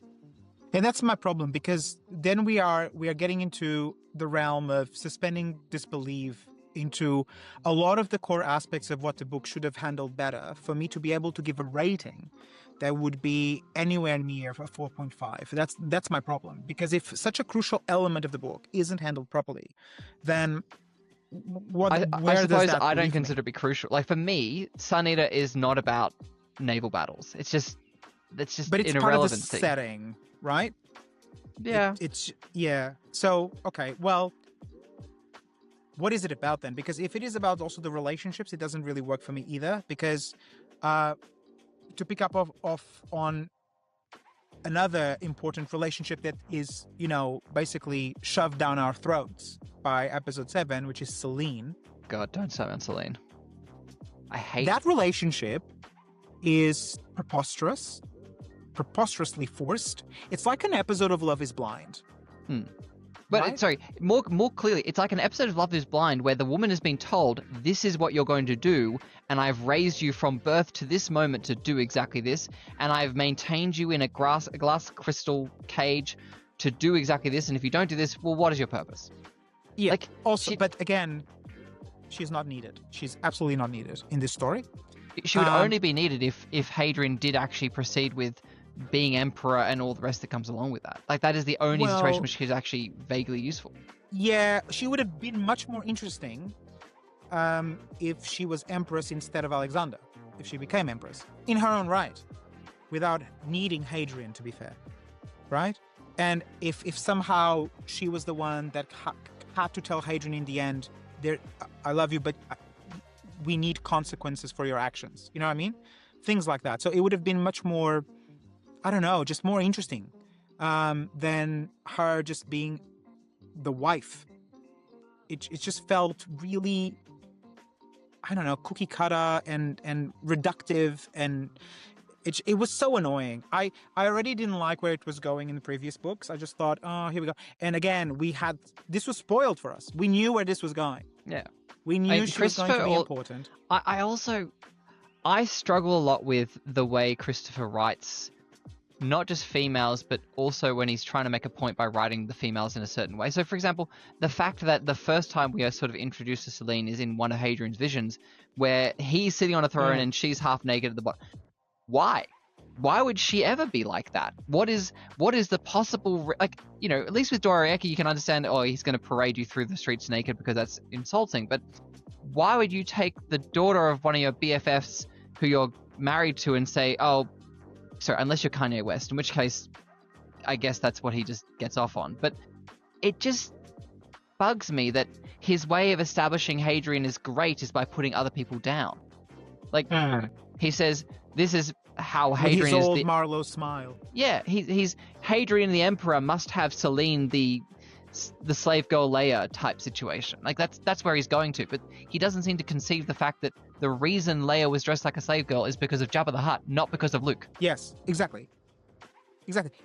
And that's my problem, because then we are getting into the realm of suspending disbelief into a lot of the core aspects of what the book should have handled better for me to be able to give a rating that would be anywhere near a 4.5. That's my problem, because if such a crucial element of the book isn't handled properly, then I suppose I don't consider it to be crucial. Like, for me, Sun Eater is not about naval battles. It's just but it's part of the setting, right? Yeah. So, okay, well, what is it about then? Because if it is about also the relationships, it doesn't really work for me either. Because to pick up on another important relationship that is, basically shoved down our throats by episode 7, which is Celine. God, don't say on Celine. I hate that relationship. Is preposterously forced. It's like an episode of Love is Blind. But right? Sorry, more clearly, it's like an episode of Love is Blind where the woman has been told, this is what you're going to do, and I've raised you from birth to this moment to do exactly this, and I've maintained you in a glass crystal cage to do exactly this, and if you don't do this, well, what is your purpose? Yeah, but again, she's not needed. She's absolutely not needed in this story. She would only be needed if Hadrian did actually proceed with being emperor and all the rest that comes along with that. Like, that is the only situation where she's actually vaguely useful. Yeah, she would have been much more interesting if she was empress instead of Alexander, if she became empress in her own right, without needing Hadrian, to be fair, right? And if somehow she was the one that had to tell Hadrian in the end, I love you, but we need consequences for your actions. You know what I mean? Things like that. So it would have been much more, I don't know, just more interesting than her just being the wife. It just felt really, I don't know, cookie cutter and reductive, and it was so annoying. I already didn't like where it was going in the previous books. I just thought, oh, here we go. And again, this was spoiled for us. We knew where this was going. Yeah. We knew she was going to be important. I struggle a lot with the way Christopher writes, not just females, but also when he's trying to make a point by writing the females in a certain way. So, for example, the fact that the first time we are sort of introduced to Celine is in one of Hadrian's visions, where he's sitting on a throne and she's half naked at the bottom. Why? Why would she ever be like that? What is the possible, at least with Doriaki you can understand, he's going to parade you through the streets naked because that's insulting, but why would you take the daughter of one of your BFFs who you're married to and say, unless you're Kanye West, in which case I guess that's what he just gets off on. But it just bugs me that his way of establishing Hadrian is great is by putting other people down. He says, this is how Hadrian his is old Marlowe smile. Yeah, he's Hadrian the Emperor must have Celine the slave girl Leia type situation. Like, that's where he's going to, but he doesn't seem to conceive the fact that the reason Leia was dressed like a slave girl is because of Jabba the Hutt, not because of Luke. Yes, exactly.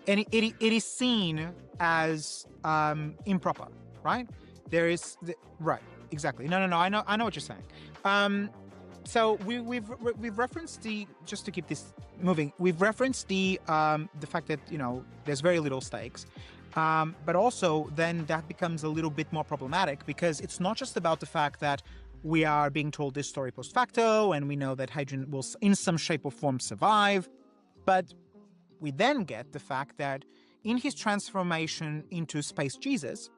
And it is seen as improper, right? Right, exactly. No, I know what you're saying. So we've referenced just to keep this moving, we've referenced the fact that, there's very little stakes. But also then that becomes a little bit more problematic, because it's not just about the fact that we are being told this story post facto and we know that Hadrian will in some shape or form survive, but we then get the fact that in his transformation into Space Jesus,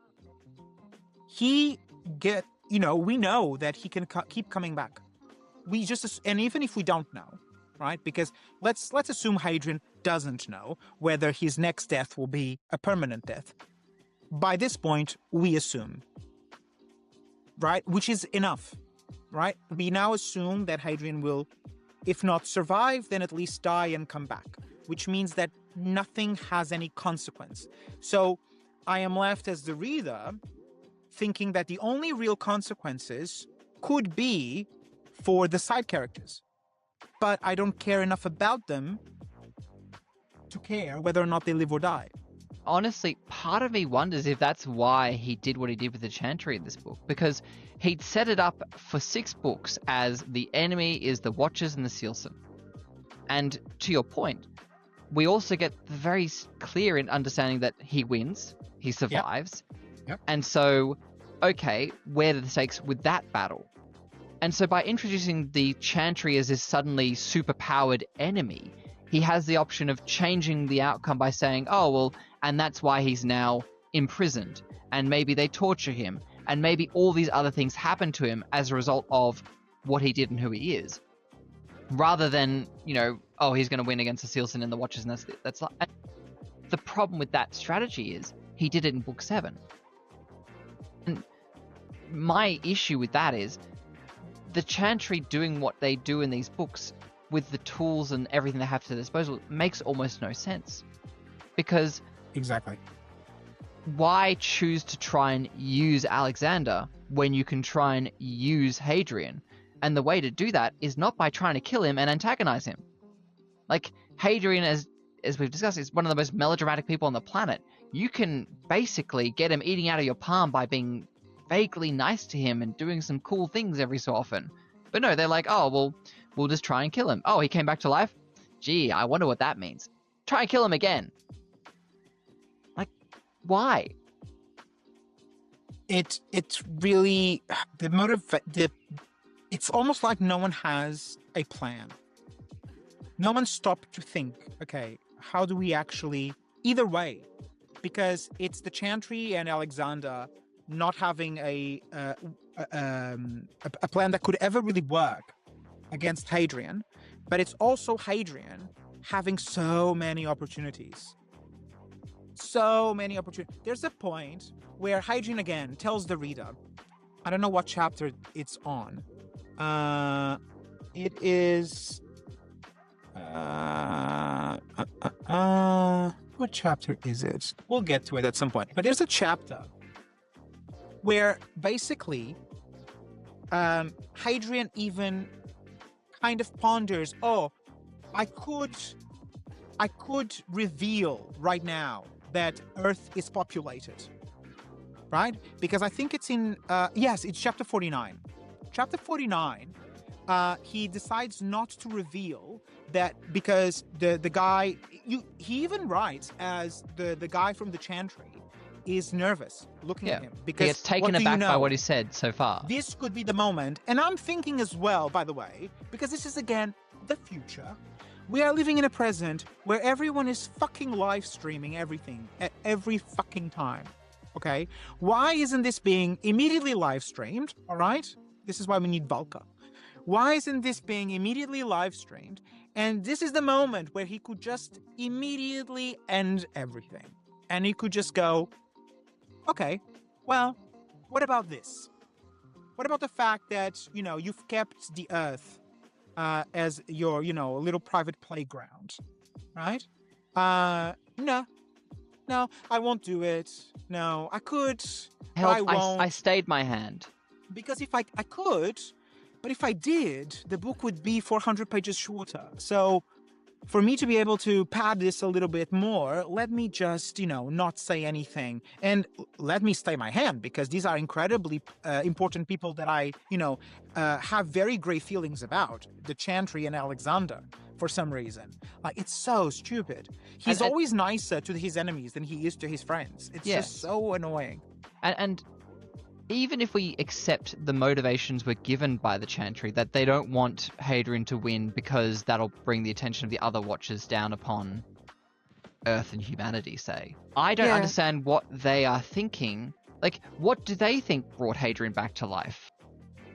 we know that he can keep coming back. And even if we don't know, right? Because let's assume Hadrian doesn't know whether his next death will be a permanent death. By this point, we assume, right? Which is enough, right? We now assume that Hadrian will, if not survive, then at least die and come back, which means that nothing has any consequence. So I am left as the reader thinking that the only real consequences could be for the side characters. But I don't care enough about them to care whether or not they live or die. Honestly, part of me wonders if that's why he did what he did with the Chantry in this book, because he'd set it up for 6 books as the enemy is the Watchers and the Sealson. And to your point, we also get very clear in understanding that he wins, he survives, Yep. and so, okay, where are the stakes with that battle? And so by introducing the Chantry as this suddenly super-powered enemy, he has the option of changing the outcome by saying, oh, well, and that's why he's now imprisoned, and maybe they torture him, and maybe all these other things happen to him as a result of what he did and who he is. Rather than, you know, oh, he's going to win against the Sealson and the Watchers, and that's like... The problem with that strategy is he did it in book 7. And my issue with that is the Chantry doing what they do in these books with the tools and everything they have to their disposal makes almost no sense. Because... Exactly. Why choose to try and use Alexander when you can try and use Hadrian? And the way to do that is not by trying to kill him and antagonize him. Like, Hadrian, as we've discussed, is one of the most melodramatic people on the planet. You can basically get him eating out of your palm by being vaguely nice to him and doing some cool things every so often. But no, they're like, oh, well, we'll just try and kill him. Oh, he came back to life? Gee, I wonder what that means. Try and kill him again. Like, why? It's really the motive. It's almost like no one has a plan. No one stopped to think, okay, how do we actually, either way, because it's the Chantry and Alexander not having a plan that could ever really work against Hadrian, but it's also Hadrian having so many opportunities. So many opportunities. There's a point where Hadrian again tells the reader, I don't know what chapter it's on. It is... what chapter is it? We'll get to it at some point. But there's a chapter where basically Hadrian even kind of ponders, oh, I could reveal right now that Earth is populated, right? Because I think it's in, yes, it's chapter 49. Chapter 49, he decides not to reveal that because the guy, he even writes as the guy from the Chantry is nervous looking at him. Because he gets taken aback by what he said so far. This could be the moment. And I'm thinking as well, by the way, because this is, again, the future. We are living in a present where everyone is fucking live streaming everything at every fucking time. Okay? Why isn't this being immediately live streamed? All right? This is why we need Valka. Why isn't this being immediately live streamed? And this is the moment where he could just immediately end everything. And he could just go, okay, well, what about this? What about the fact that, you've kept the Earth as your, little private playground, right? No, I won't do it. No, I could, but I won't. I stayed my hand. Because if I could, but if I did, the book would be 400 pages shorter. So for me to be able to pad this a little bit more, let me just, not say anything. And let me stay my hand, because these are incredibly important people that I, have very great feelings about. The Chantry and Alexander, for some reason. Like, it's so stupid. He's always nicer to his enemies than he is to his friends. It's just so annoying. And even if we accept the motivations were given by the Chantry, that they don't want Hadrian to win because that'll bring the attention of the other Watchers down upon Earth and humanity, say. I don't understand what they are thinking. Like, what do they think brought Hadrian back to life?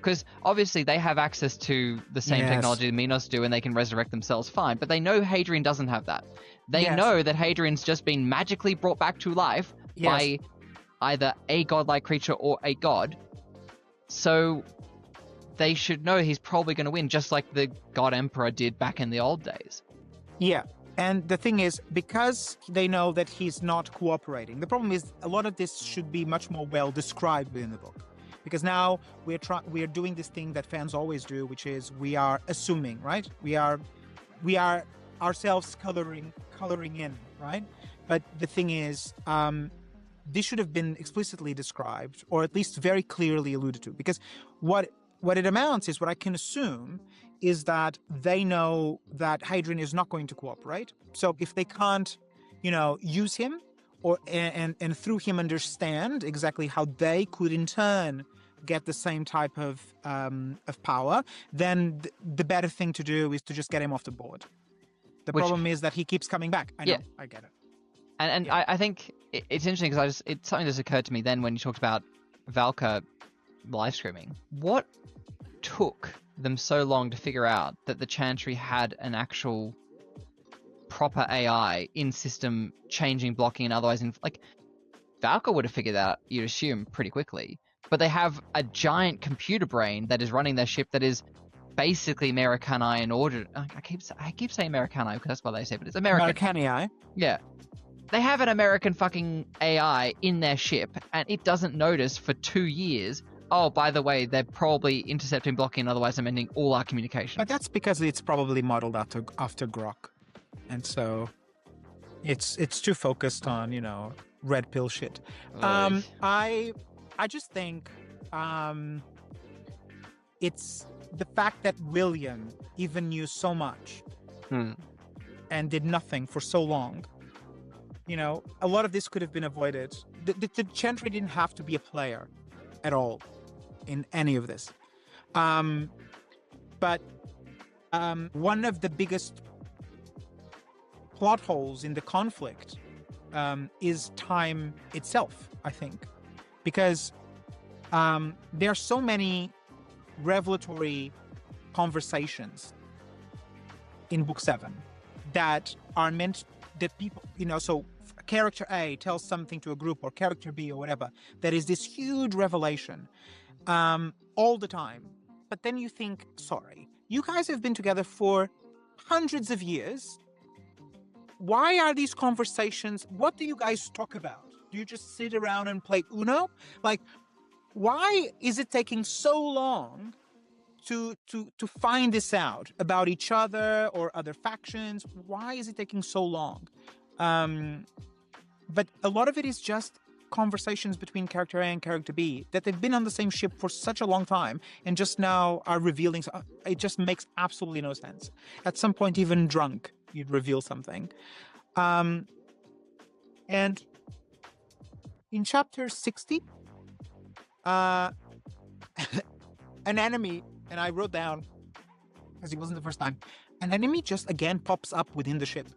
Because obviously they have access to the same Yes. technology the Minos do, and they can resurrect themselves fine. But they know Hadrian doesn't have that. They Yes. know that Hadrian's just been magically brought back to life Yes. by either a godlike creature or a god. So they should know he's probably going to win, just like the God Emperor did back in the old days. Yeah. And the thing is, because they know that he's not cooperating, the problem is a lot of this should be much more well described within the book. Because now we're doing this thing that fans always do, which is we are assuming, right? We are ourselves coloring in, right? But the thing is, this should have been explicitly described, or at least very clearly alluded to. Because what it amounts is, what I can assume is that they know that Hadrian is not going to cooperate. So if they can't, use him and through him understand exactly how they could in turn get the same type of power, then the better thing to do is to just get him off the board. The problem is that he keeps coming back. I know, Yeah. I get it. And Yeah. I think it's interesting because it's something that's occurred to me then when you talked about Valka live streaming. What took them so long to figure out that the Chantry had an actual proper AI in system changing, blocking, and otherwise Valka would have figured that out, you'd assume, pretty quickly. But they have a giant computer brain that is running their ship that is basically Americani in order. I keep saying Americani because that's what they say, but it's American. Americani. Yeah. They have an American fucking AI in their ship, and it doesn't notice for 2 years. Oh, by the way, they're probably intercepting, blocking, and otherwise amending all our communication. But that's because it's probably modeled after Grok. And so it's too focused on, red pill shit. I just think it's the fact that William even knew so much and did nothing for so long. A lot of this could have been avoided. The Chantry didn't have to be a player at all in any of this. But one of the biggest plot holes in the conflict is time itself, I think. Because there are so many revelatory conversations in Book 7 that are meant that people, so character A tells something to a group, or character B, or whatever, that is this huge revelation all the time. But then you think, sorry, you guys have been together for hundreds of years. Why are these conversations? What do you guys talk about? Do you just sit around and play Uno? Why is it taking so long to find this out about each other or other factions? Why is it taking so long? But a lot of it is just conversations between character A and character B that they've been on the same ship for such a long time and just now are revealing. It just makes absolutely no sense. At some point, even drunk, you'd reveal something. And in chapter 60, an enemy, and I wrote down, because it wasn't the first time, an enemy just again pops up within the ship.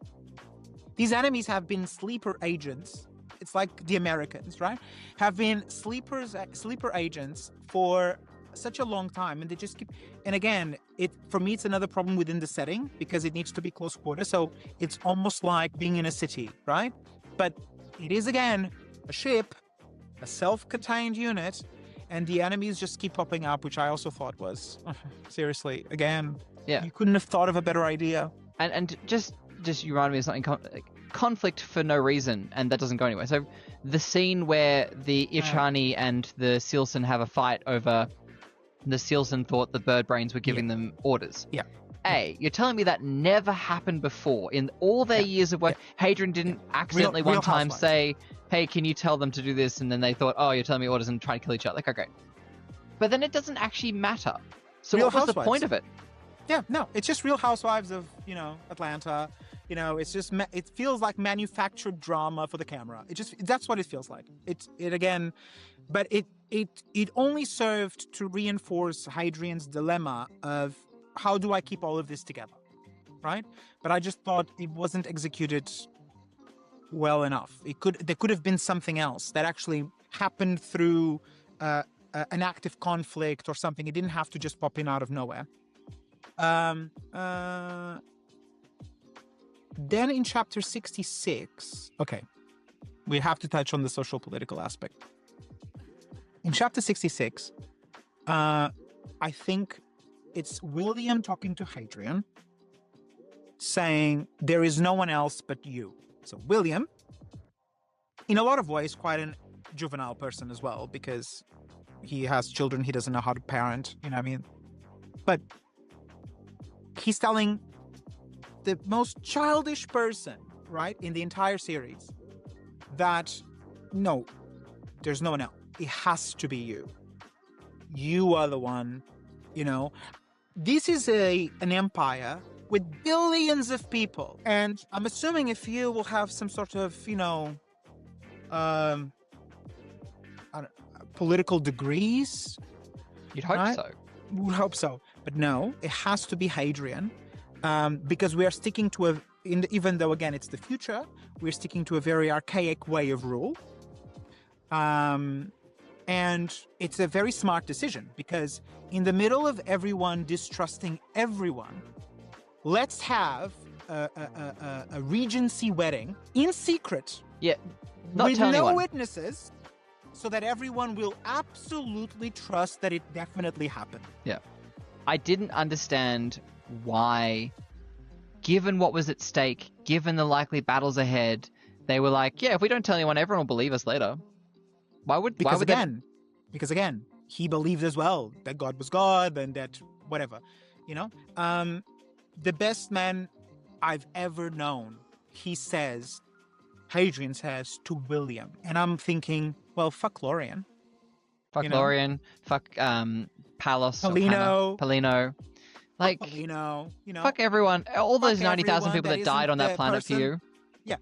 These enemies have been sleeper agents. It's like the Americans, right? Have been sleeper agents for such a long time, and they just keep. And again, for me, it's another problem within the setting because it needs to be close quarters. So it's almost like being in a city, right? But it is again a ship, a self-contained unit, and the enemies just keep popping up, which I also thought was seriously, again, Yeah. you couldn't have thought of a better idea. And just you reminded me of something. Conflict for no reason, and that doesn't go anywhere. So the scene where the Ishani and the Sealson have a fight over the Sealson thought the bird brains were giving them orders. Yeah. You're telling me that never happened before in all their years of work? Hadrian didn't accidentally Real one time Housewives. say, hey, can you tell them to do this? And then they thought, oh, you're telling me orders, and try to kill each other. Okay, great. But then it doesn't actually matter. So Real what was the Housewives. point of it? Yeah, no, it's just Real Housewives of, Atlanta. It's just, it feels like manufactured drama for the camera. That's what it feels like. But it only served to reinforce Hadrian's dilemma of how do I keep all of this together, right? But I just thought it wasn't executed well enough. There could have been something else that actually happened through an active conflict or something. It didn't have to just pop in out of nowhere. Then in chapter 66, okay, we have to touch on the social political aspect. In chapter 66, I think it's William talking to Hadrian, saying, there is no one else but you. So William, in a lot of ways, quite a juvenile person as well, because he has children, he doesn't know how to parent, you know what I mean? But he's telling the most childish person, right, in the entire series, that no, there's no one else. It has to be you. You are the one, you know. This is an empire with billions of people. And I'm assuming if you will have some sort of, you know, political degrees. You'd hope right? so. Would hope so. But no, it has to be Hadrian. Because we are sticking to even though, again, it's the future, we're sticking to a very archaic way of rule. And it's a very smart decision, because in the middle of everyone distrusting everyone, let's have a regency wedding in secret. Yeah, not with tell no anyone. witnesses, so that everyone will absolutely trust that it definitely happened. Yeah. I didn't understand why, given what was at stake, given the likely battles ahead, they were like, yeah, if we don't tell anyone, everyone will believe us later. Because again, he believed as well that God was God and that whatever, you know. The best man I've ever known, Hadrian says to William, and I'm thinking, well, fuck Lorien. Fuck Lorien, fuck Palos, Paulino. Like, Paulino, you know. fuck everyone. All those fuck 90,000 people that died on that planet for you. Yeah.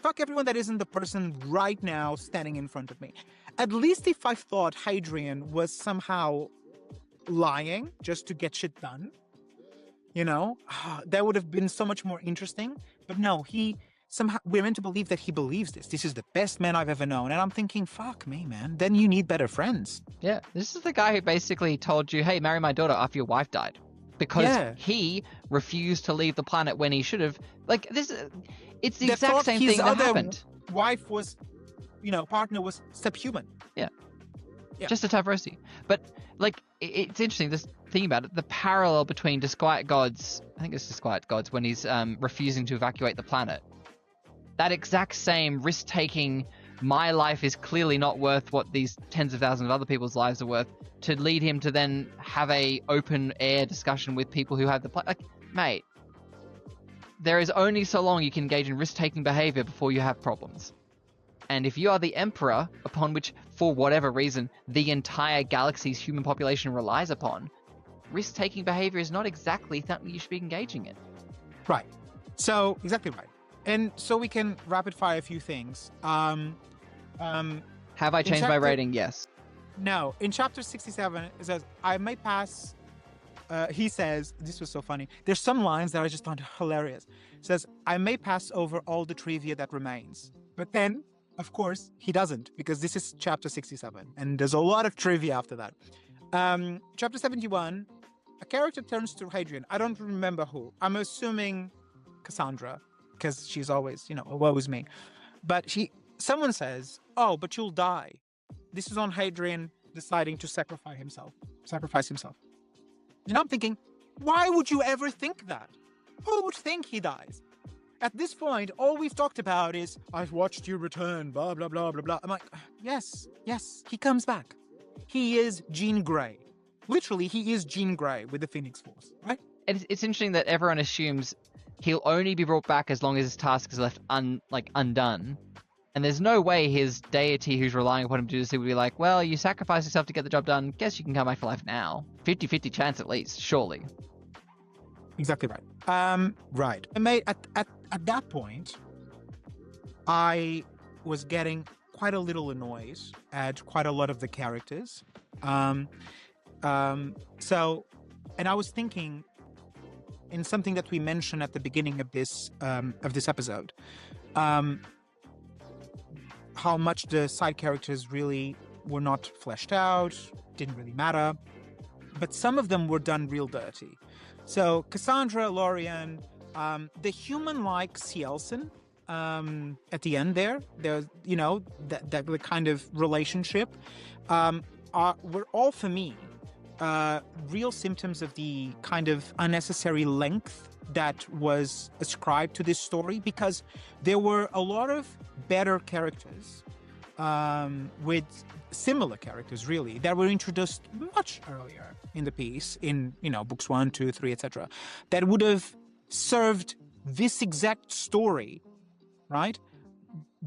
Fuck everyone that isn't the person right now standing in front of me. At least if I thought Hadrian was somehow lying just to get shit done, you know, that would have been so much more interesting. But no, we're meant to believe that he believes this. This is the best man I've ever known. And I'm thinking, fuck me, man. Then you need better friends. Yeah, this is the guy who basically told you, hey, marry my daughter after your wife died. Because he refused to leave the planet when he should have. Like, it's the exact same thing that happened. Wife was, partner was subhuman. Yeah. Just a tough roasty. But, like, it's interesting, this thing about it, the parallel between Disquiet Gods, I think it's Disquiet Gods, when he's refusing to evacuate the planet. That exact same risk-taking, my life is clearly not worth what these tens of thousands of other people's lives are worth, to lead him to then have a open-air discussion with people who have the planet. Like, mate, there is only so long you can engage in risk-taking behavior before you have problems. And if you are the emperor, upon which, for whatever reason, the entire galaxy's human population relies upon, risk-taking behavior is not exactly something you should be engaging in. Right. So, exactly right. And so we can rapid-fire a few things. Have I changed my rating? Yes. No. In chapter 67, it says, I may pass... he says, this was so funny. There's some lines that I just found hilarious. It says, I may pass over all the trivia that remains. But then, of course, he doesn't, because this is chapter 67. And there's a lot of trivia after that. Chapter 71, a character turns to Hadrian. I don't remember who. I'm assuming Cassandra, because she's always, woe is me. But someone says, oh, but you'll die. This is on Hadrian deciding to sacrifice himself. And I'm thinking, why would you ever think that? Who would think he dies? At this point, all we've talked about is, I've watched you return, blah, blah, blah, blah, blah. I'm like, yes, he comes back. He is Jean Grey. Literally, he is Jean Grey with the Phoenix Force, right? It's interesting that everyone assumes he'll only be brought back as long as his task is left undone. And there's no way his deity who's relying upon him to do this would be like, well, you sacrificed yourself to get the job done. Guess you can come back to life now. 50-50 chance at least, surely. Exactly right. Right. At that point, I was getting quite a little annoyed at quite a lot of the characters. And I was thinking, in something that we mentioned at the beginning of this episode, how much the side characters really were not fleshed out, didn't really matter. But some of them were done real dirty. So Cassandra, Lorien, the human-like Cielson, at the end there's, the kind of relationship, were all, for me, real symptoms of the kind of unnecessary length that was ascribed to this story, because there were a lot of better characters with similar characters, really, that were introduced much earlier in the piece, in, books 1, 2, 3, etc., that would have served this exact story, right?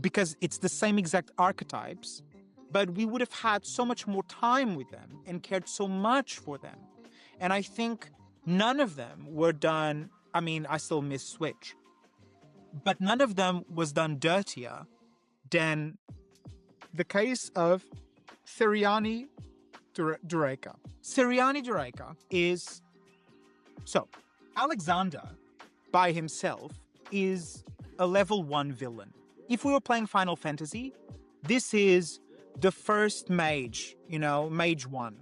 Because it's the same exact archetypes, but we would have had so much more time with them and cared so much for them. And I think none of them were done. I mean, I still miss Switch, but none of them was done dirtier than the case of Ciriani Dureka. Ciriani Dureka is... So, Alexander, by himself, is a level 1 villain. If we were playing Final Fantasy, this is the first mage, mage 1.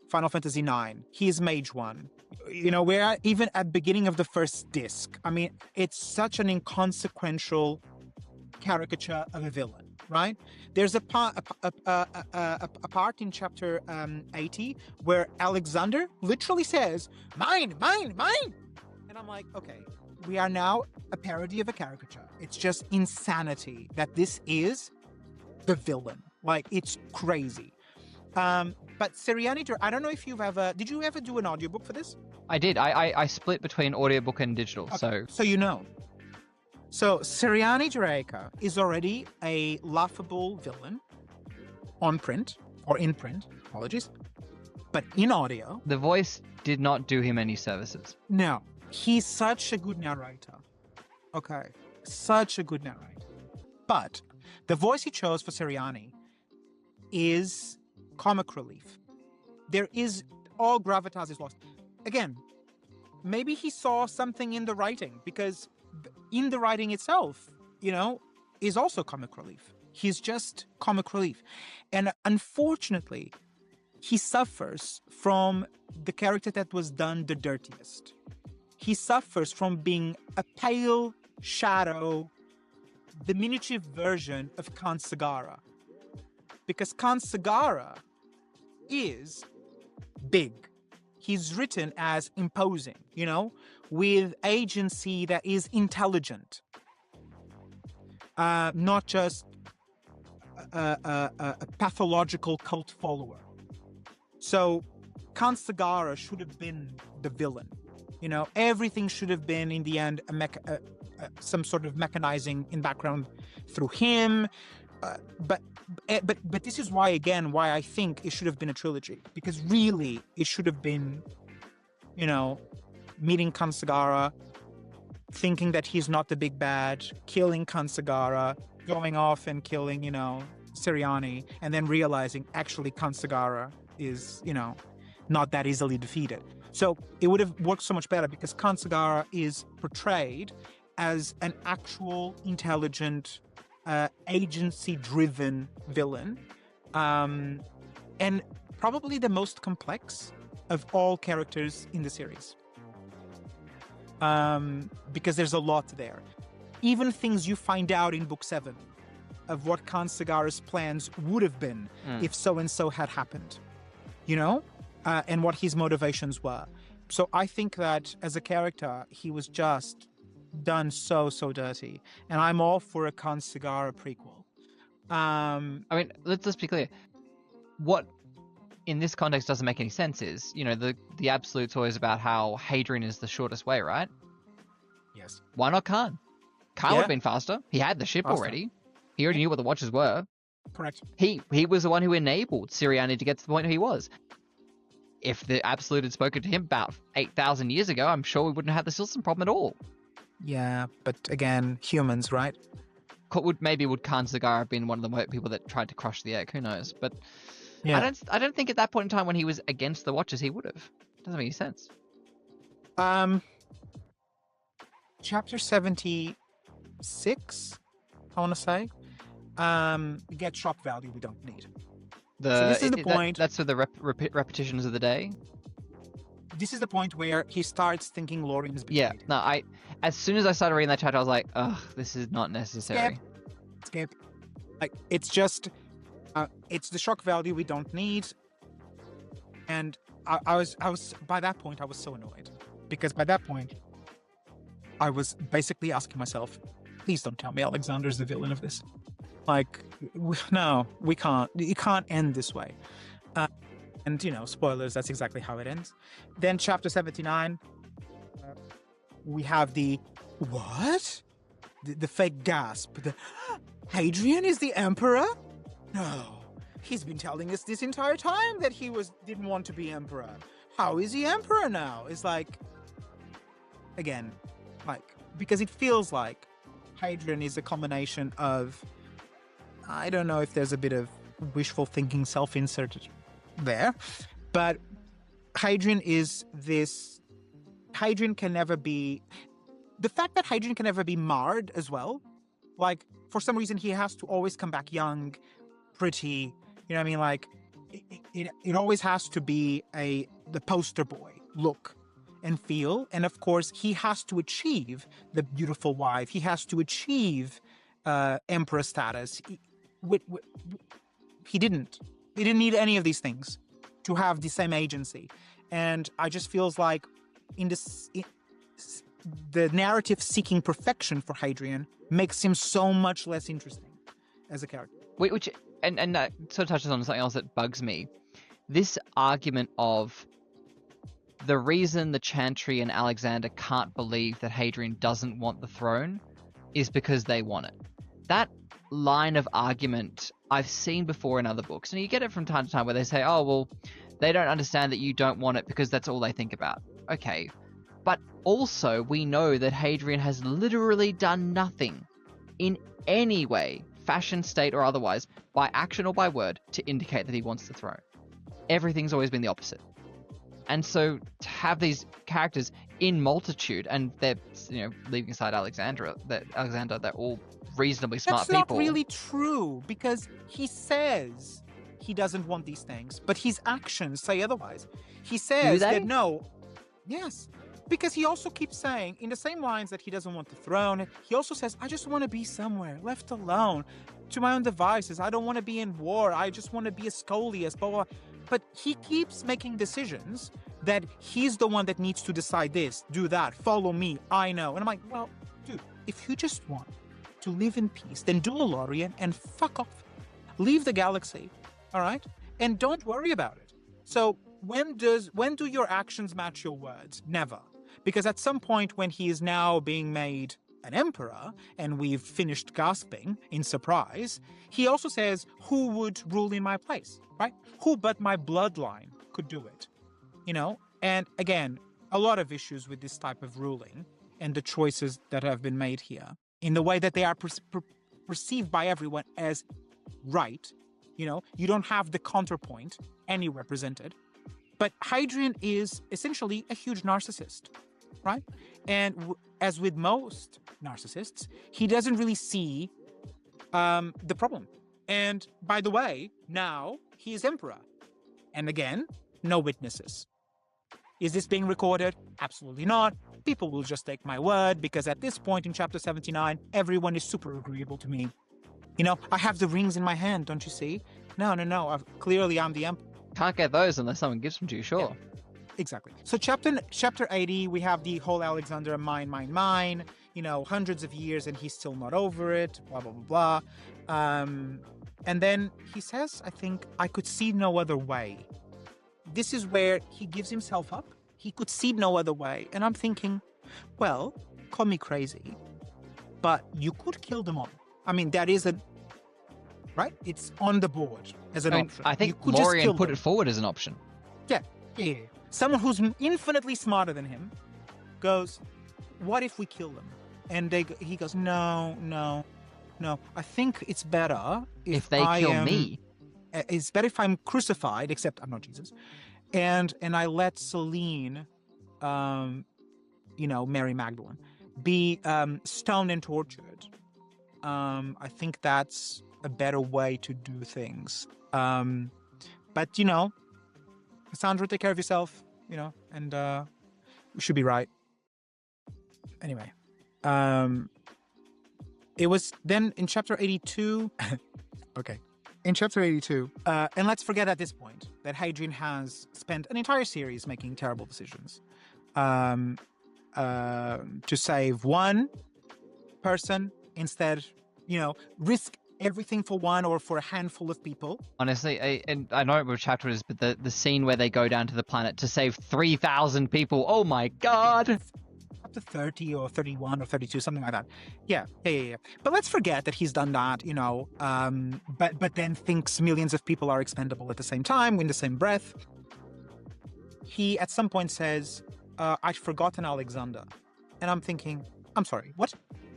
Final Fantasy 9, he's mage 1. We're even at the beginning of the first disc. I mean, it's such an inconsequential caricature of a villain, right? There's a part in chapter 80 where Alexander literally says, "Mine, mine, mine." And I'm like, okay, we are now a parody of a caricature. It's just insanity that this is the villain. Like, it's crazy. But Ciriani, I don't know if did you ever do an audiobook for this? I did. I split between audiobook and digital, okay. So So Ciriani Dureka is already a laughable villain on print, or in print, apologies. But in audio... The voice did not do him any services. No. He's such a good narrator. Okay. Such a good narrator. But the voice he chose for Ciriani is comic relief. There is... all gravitas is lost. Again, maybe he saw something in the writing, because in the writing itself, is also comic relief. He's just comic relief. And unfortunately, he suffers from the character that was done the dirtiest. He suffers from being a pale shadow, diminutive version of Khan Sagara. Because Khan Sagara is big. He's written as imposing, with agency that is intelligent. Not just a pathological cult follower. So Khan Sagara should have been the villain. Everything should have been, in the end, some sort of mechanizing in background through him. But this is why I think it should have been a trilogy, because really it should have been, meeting Khan Sagara, thinking that he's not the big bad, killing Khan Sagara, going off and killing, Ciriani, and then realizing actually Khan Sagara is, not that easily defeated. So it would have worked so much better, because Khan Sagara is portrayed as an actual intelligent, agency-driven villain, and probably the most complex of all characters in the series, because there's a lot there. Even things you find out in book 7 of what Khan Sagara's plans would have been if so-and-so had happened, and what his motivations were. So I think that as a character, he was just done so dirty, and I'm all for a Khan Sagara prequel. Let's be clear. What in this context doesn't make any sense is, the absolute's always about how Hadrian is the shortest way, right? Yes. Why not Khan? Khan would have been faster. He had the ship already. He already knew what the watches were. Correct. He was the one who enabled Ciriani to get to the point he was. If the absolute had spoken to him about 8,000 years ago, I'm sure we wouldn't have the Silson problem at all. Yeah, but again, humans, right? Would Khan Sagara have been one of the people that tried to crush the egg? Who knows? But yeah. I don't think at that point in time when he was against the Watchers he would have. Doesn't make any sense. Chapter 76, I want to say, get shock value we don't need. So this is the point. That's for the repetitions of the day. This is the point where he starts thinking Lorien's betrayed. Yeah. No, as soon as I started reading that chapter, I was like, ugh, this is not necessary. Skip. Like, it's just, it's the shock value we don't need. And I was by that point, I was so annoyed, because by that point, I was basically asking myself, please don't tell me Alexander's the villain of this. Like, no, we can't. You can't end this way. And, spoilers, that's exactly how it ends. Then chapter 79, we have the, what? The fake gasp. Hadrian is the emperor? No. He's been telling us this entire time that he didn't want to be emperor. How is he emperor now? It's like, again, because it feels like Hadrian is a combination of, I don't know if there's a bit of wishful thinking, self-inserted there, but Hadrian can never be, the fact that Hadrian can never be marred as well, like, for some reason he has to always come back young, pretty, you know what I mean? Like, it always has to be the poster boy look and feel, and of course he has to achieve the beautiful wife, he has to achieve emperor status. He didn't need any of these things to have the same agency. And I just feels like the narrative seeking perfection for Hadrian makes him so much less interesting as a character. And that sort of touches on something else that bugs me. This argument of the reason the Chantry and Alexander can't believe that Hadrian doesn't want the throne is because they want it. That line of argument I've seen before in other books, and you get it from time to time where they say, oh, well, they don't understand that you don't want it because that's all they think about. Okay. But also, we know that Hadrian has literally done nothing in any way, fashion, state, or otherwise, by action or by word, to indicate that he wants the throne. Everything's always been the opposite. And so to have these characters in multitude, and they're, leaving aside Alexander, they're all reasonably smart people. That's not really true, because he says he doesn't want these things, but his actions say otherwise. He says that no. Yes. Because he also keeps saying, in the same lines that he doesn't want the throne, he also says, I just want to be somewhere, left alone, to my own devices. I don't want to be in war. I just want to be a Scholius, blah, blah. But he keeps making decisions that he's the one that needs to decide this, do that, follow me, I know. And I'm like, well, dude, if you just want to live in peace, then do a Lorien and fuck off. Leave the galaxy, all right? And don't worry about it. So when do your actions match your words? Never. Because at some point when he is now being made an emperor and we've finished gasping in surprise, he also says, who would rule in my place, right? Who but my bloodline could do it, And again, a lot of issues with this type of ruling and the choices that have been made here in the way that they are perceived by everyone as right. You don't have the counterpoint anywhere presented. But Hadrian is essentially a huge narcissist, right? And as with most narcissists, he doesn't really see the problem. And by the way, now he is emperor. And again, no witnesses. Is this being recorded? Absolutely not. People will just take my word, because at this point in chapter 79, everyone is super agreeable to me. I have the rings in my hand, don't you see? No. Clearly, I'm the emperor. Can't get those unless someone gives them to you, sure. Yeah, exactly. So chapter 80, we have the whole Alexander mine, hundreds of years and he's still not over it, blah, blah, blah, blah. And then he says, I think, I could see no other way. This is where he gives himself up. He could see no other way. And I'm thinking, well, call me crazy, but you could kill them all. I mean, that is right? It's on the board as an option. I think Lorien put it forward as an option. Yeah. Someone who's infinitely smarter than him goes, what if we kill them? And he goes, no. I think it's better if they kill me. It's better if I'm crucified, except I'm not Jesus. And I let Celine, Mary Magdalene, be stoned and tortured. I think that's a better way to do things. But, Cassandra, take care of yourself, and we should be right. Anyway, it was then in chapter 82. Okay. In chapter 82, and let's forget at this point that Hadrian has spent an entire series making terrible decisions to save one person instead, risk everything for one or for a handful of people. Honestly, and I know which chapter it is, but the scene where they go down to the planet to save 3,000 people, oh my god! Up to 30 or 31 or 32, something like that. Yeah. But let's forget that he's done that, but then thinks millions of people are expendable at the same time, in the same breath. He, at some point, says, I'd forgotten Alexander. And I'm thinking, I'm sorry, what?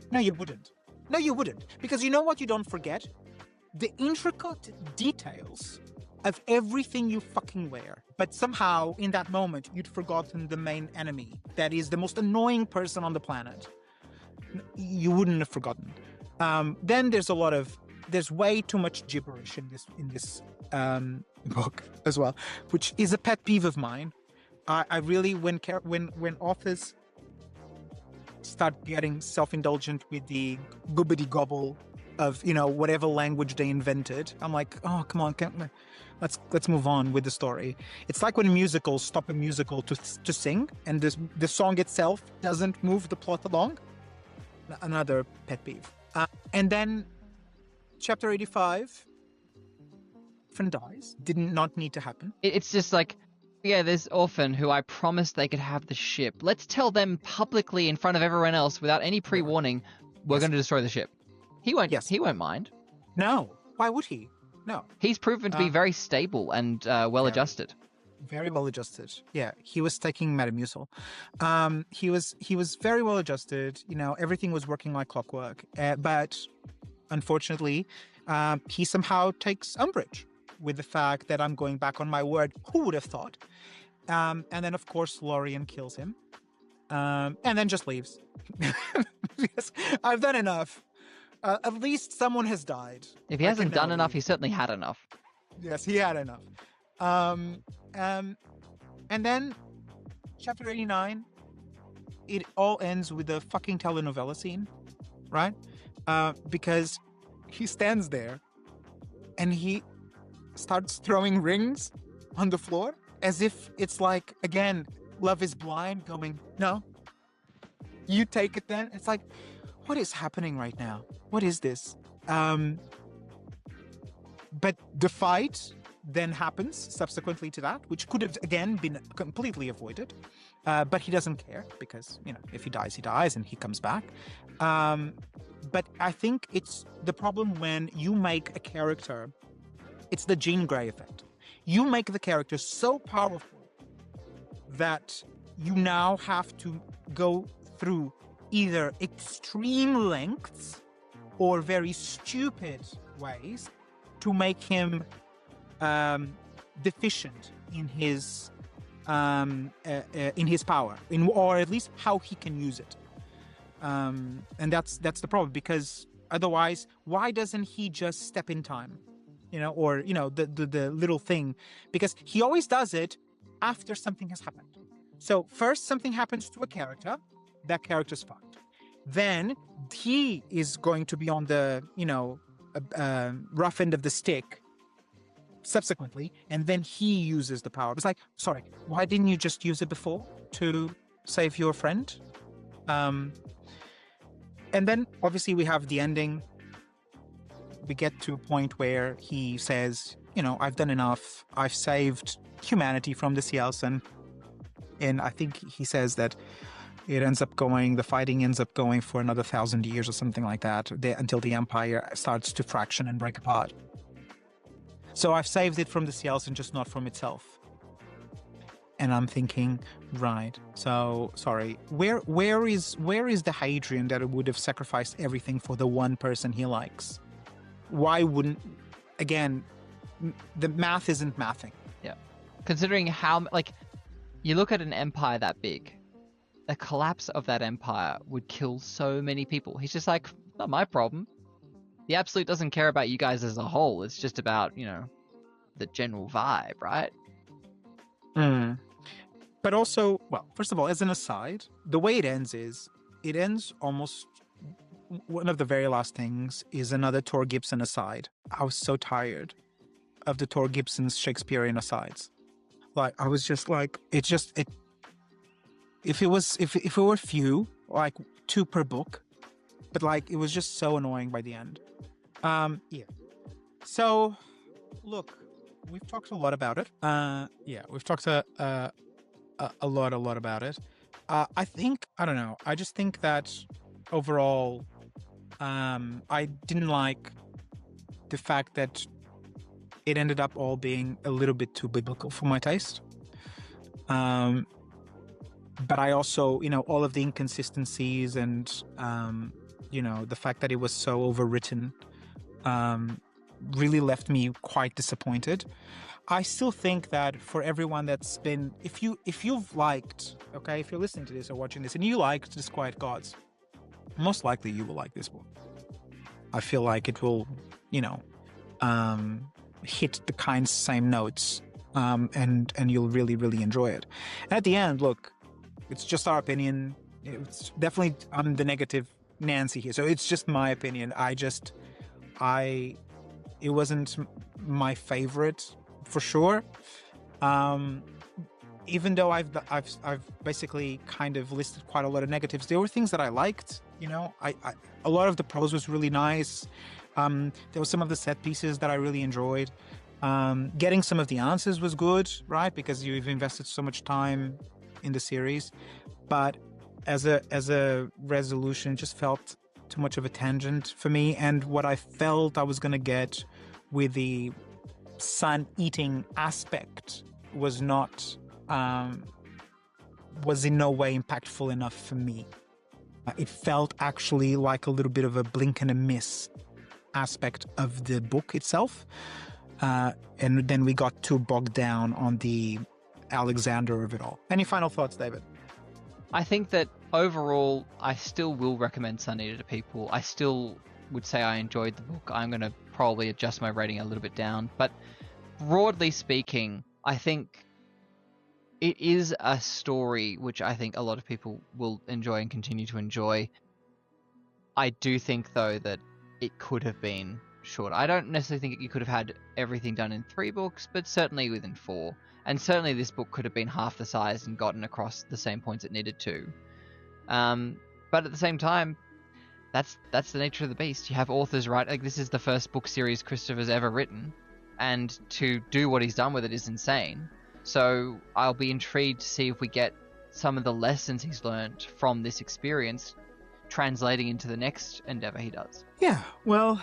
No, you wouldn't. No, you wouldn't. Because you know what you don't forget? The intricate details of everything you fucking wear. But somehow, in that moment, you'd forgotten the main enemy. That is the most annoying person on the planet. You wouldn't have forgotten. Then there's way too much gibberish in this book as well, which is a pet peeve of mine. I really, when authors start getting self-indulgent with the goobity gobble of whatever language they invented, I'm like, oh come on, let's move on with the story. It's like when musicals stop a musical to sing, and the song itself doesn't move the plot along. Another pet peeve. And then chapter 85, Orphan dies. Did not need to happen. It's just like, yeah, there's Orphan who I promised they could have the ship. Let's tell them publicly in front of everyone else without any pre-warning, we're going to destroy the ship. He won't. Yes. He won't mind. No. Why would he? No. He's proven to be very stable and well-adjusted. Very well-adjusted. Yeah, he was taking Metamucil. He was very well-adjusted. Everything was working like clockwork. But unfortunately, he somehow takes umbrage with the fact that I'm going back on my word. Who would have thought? And then, of course, Lorien kills him. And then just leaves. Because I've done enough. At least someone has died. If he hasn't done enough, he certainly had enough. Yes, he had enough. And then, chapter 89, it all ends with a fucking telenovela scene, right? Because he stands there and he starts throwing rings on the floor as if it's like, again, Love is Blind going, no, you take it then. It's like, what is happening right now? What is this? But the fight then happens subsequently to that, which could have, again, been completely avoided. But he doesn't care because, if he dies and he comes back. But I think it's the problem when you make a character, it's the Jean Grey effect. You make the character so powerful that you now have to go through either extreme lengths or very stupid ways to make him deficient in his power, or at least how he can use it. And that's the problem, because otherwise, why doesn't he just step in time? Or the little thing, because he always does it after something has happened. So first something happens to a character, that character's fucked. Then he is going to be on the rough end of the stick subsequently, and then he uses the power. It's like, sorry, why didn't you just use it before to save your friend? And then obviously we have the ending. We get to a point where he says, I've done enough. I've saved humanity from the Cielsen. And I think he says that the fighting ends up going for another 1,000 years or something like that, until the Empire starts to fraction and break apart. So I've saved it from the Cielsen, just not from itself. And I'm thinking, right, so, sorry, where is the Hadrian that would have sacrificed everything for the one person he likes? Why wouldn't, again, the math isn't mathing. Yeah. Considering how, you look at an empire that big, a collapse of that empire would kill so many people. He's just like, not my problem. The Absolute doesn't care about you guys as a whole. It's just about, the general vibe, right? Mm. But also, well, first of all, as an aside, the way it ends almost, one of the very last things is another Tor Gibson aside. I was so tired of the Tor Gibson's Shakespearean asides. Like, I was just like, if it were few, like 2 per book, but like, it was just so annoying by the end. Yeah. So, look, we've talked a lot about it. We've talked a lot about it. I just think that overall, I didn't like the fact that it ended up all being a little bit too biblical for my taste. But I also, all of the inconsistencies and, the fact that it was so overwritten, really left me quite disappointed. I still think that for everyone that's been, if you've liked, okay, if you're listening to this or watching this and you liked Disquiet Gods, most likely you will like this book. I feel like it will, hit the same notes, and you'll really, really enjoy it. And at the end, look, it's just our opinion. It's definitely, I'm the negative Nancy here, so it's just my opinion. It wasn't my favorite for sure. Even though I've basically kind of listed quite a lot of negatives, there were things that I liked. A lot of the prose was really nice. There were some of the set pieces that I really enjoyed. Getting some of the answers was good, right? Because you've invested so much time in the series. But as a resolution, just felt too much of a tangent for me. And what I felt I was going to get with the sun eating aspect was in no way impactful enough for me. It felt actually like a little bit of a blink and a miss aspect of the book itself. And then we got too bogged down on the Alexander of it all. Any final thoughts, David? I think that overall, I still will recommend Sun Eater to people. I still would say I enjoyed the book. I'm going to probably adjust my rating a little bit down. But broadly speaking, I think it is a story which I think a lot of people will enjoy and continue to enjoy. I do think, though, that it could have been shorter. I don't necessarily think you could have had everything done in 3 books, but certainly within 4. And certainly this book could have been half the size and gotten across the same points it needed to. But at the same time, that's the nature of the beast. You have authors write, like, this is the first book series Christopher's ever written, and to do what he's done with it is insane. So I'll be intrigued to see if we get some of the lessons he's learned from this experience translating into the next endeavor he does. Yeah, well,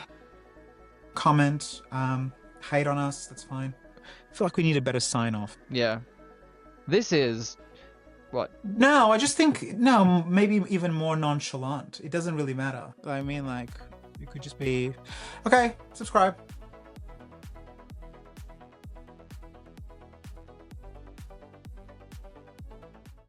comment, hate on us, that's fine. I feel like we need a better sign-off. Yeah. This is... what? No, I just think, maybe even more nonchalant. It doesn't really matter. I mean, like, it could just be, okay, subscribe.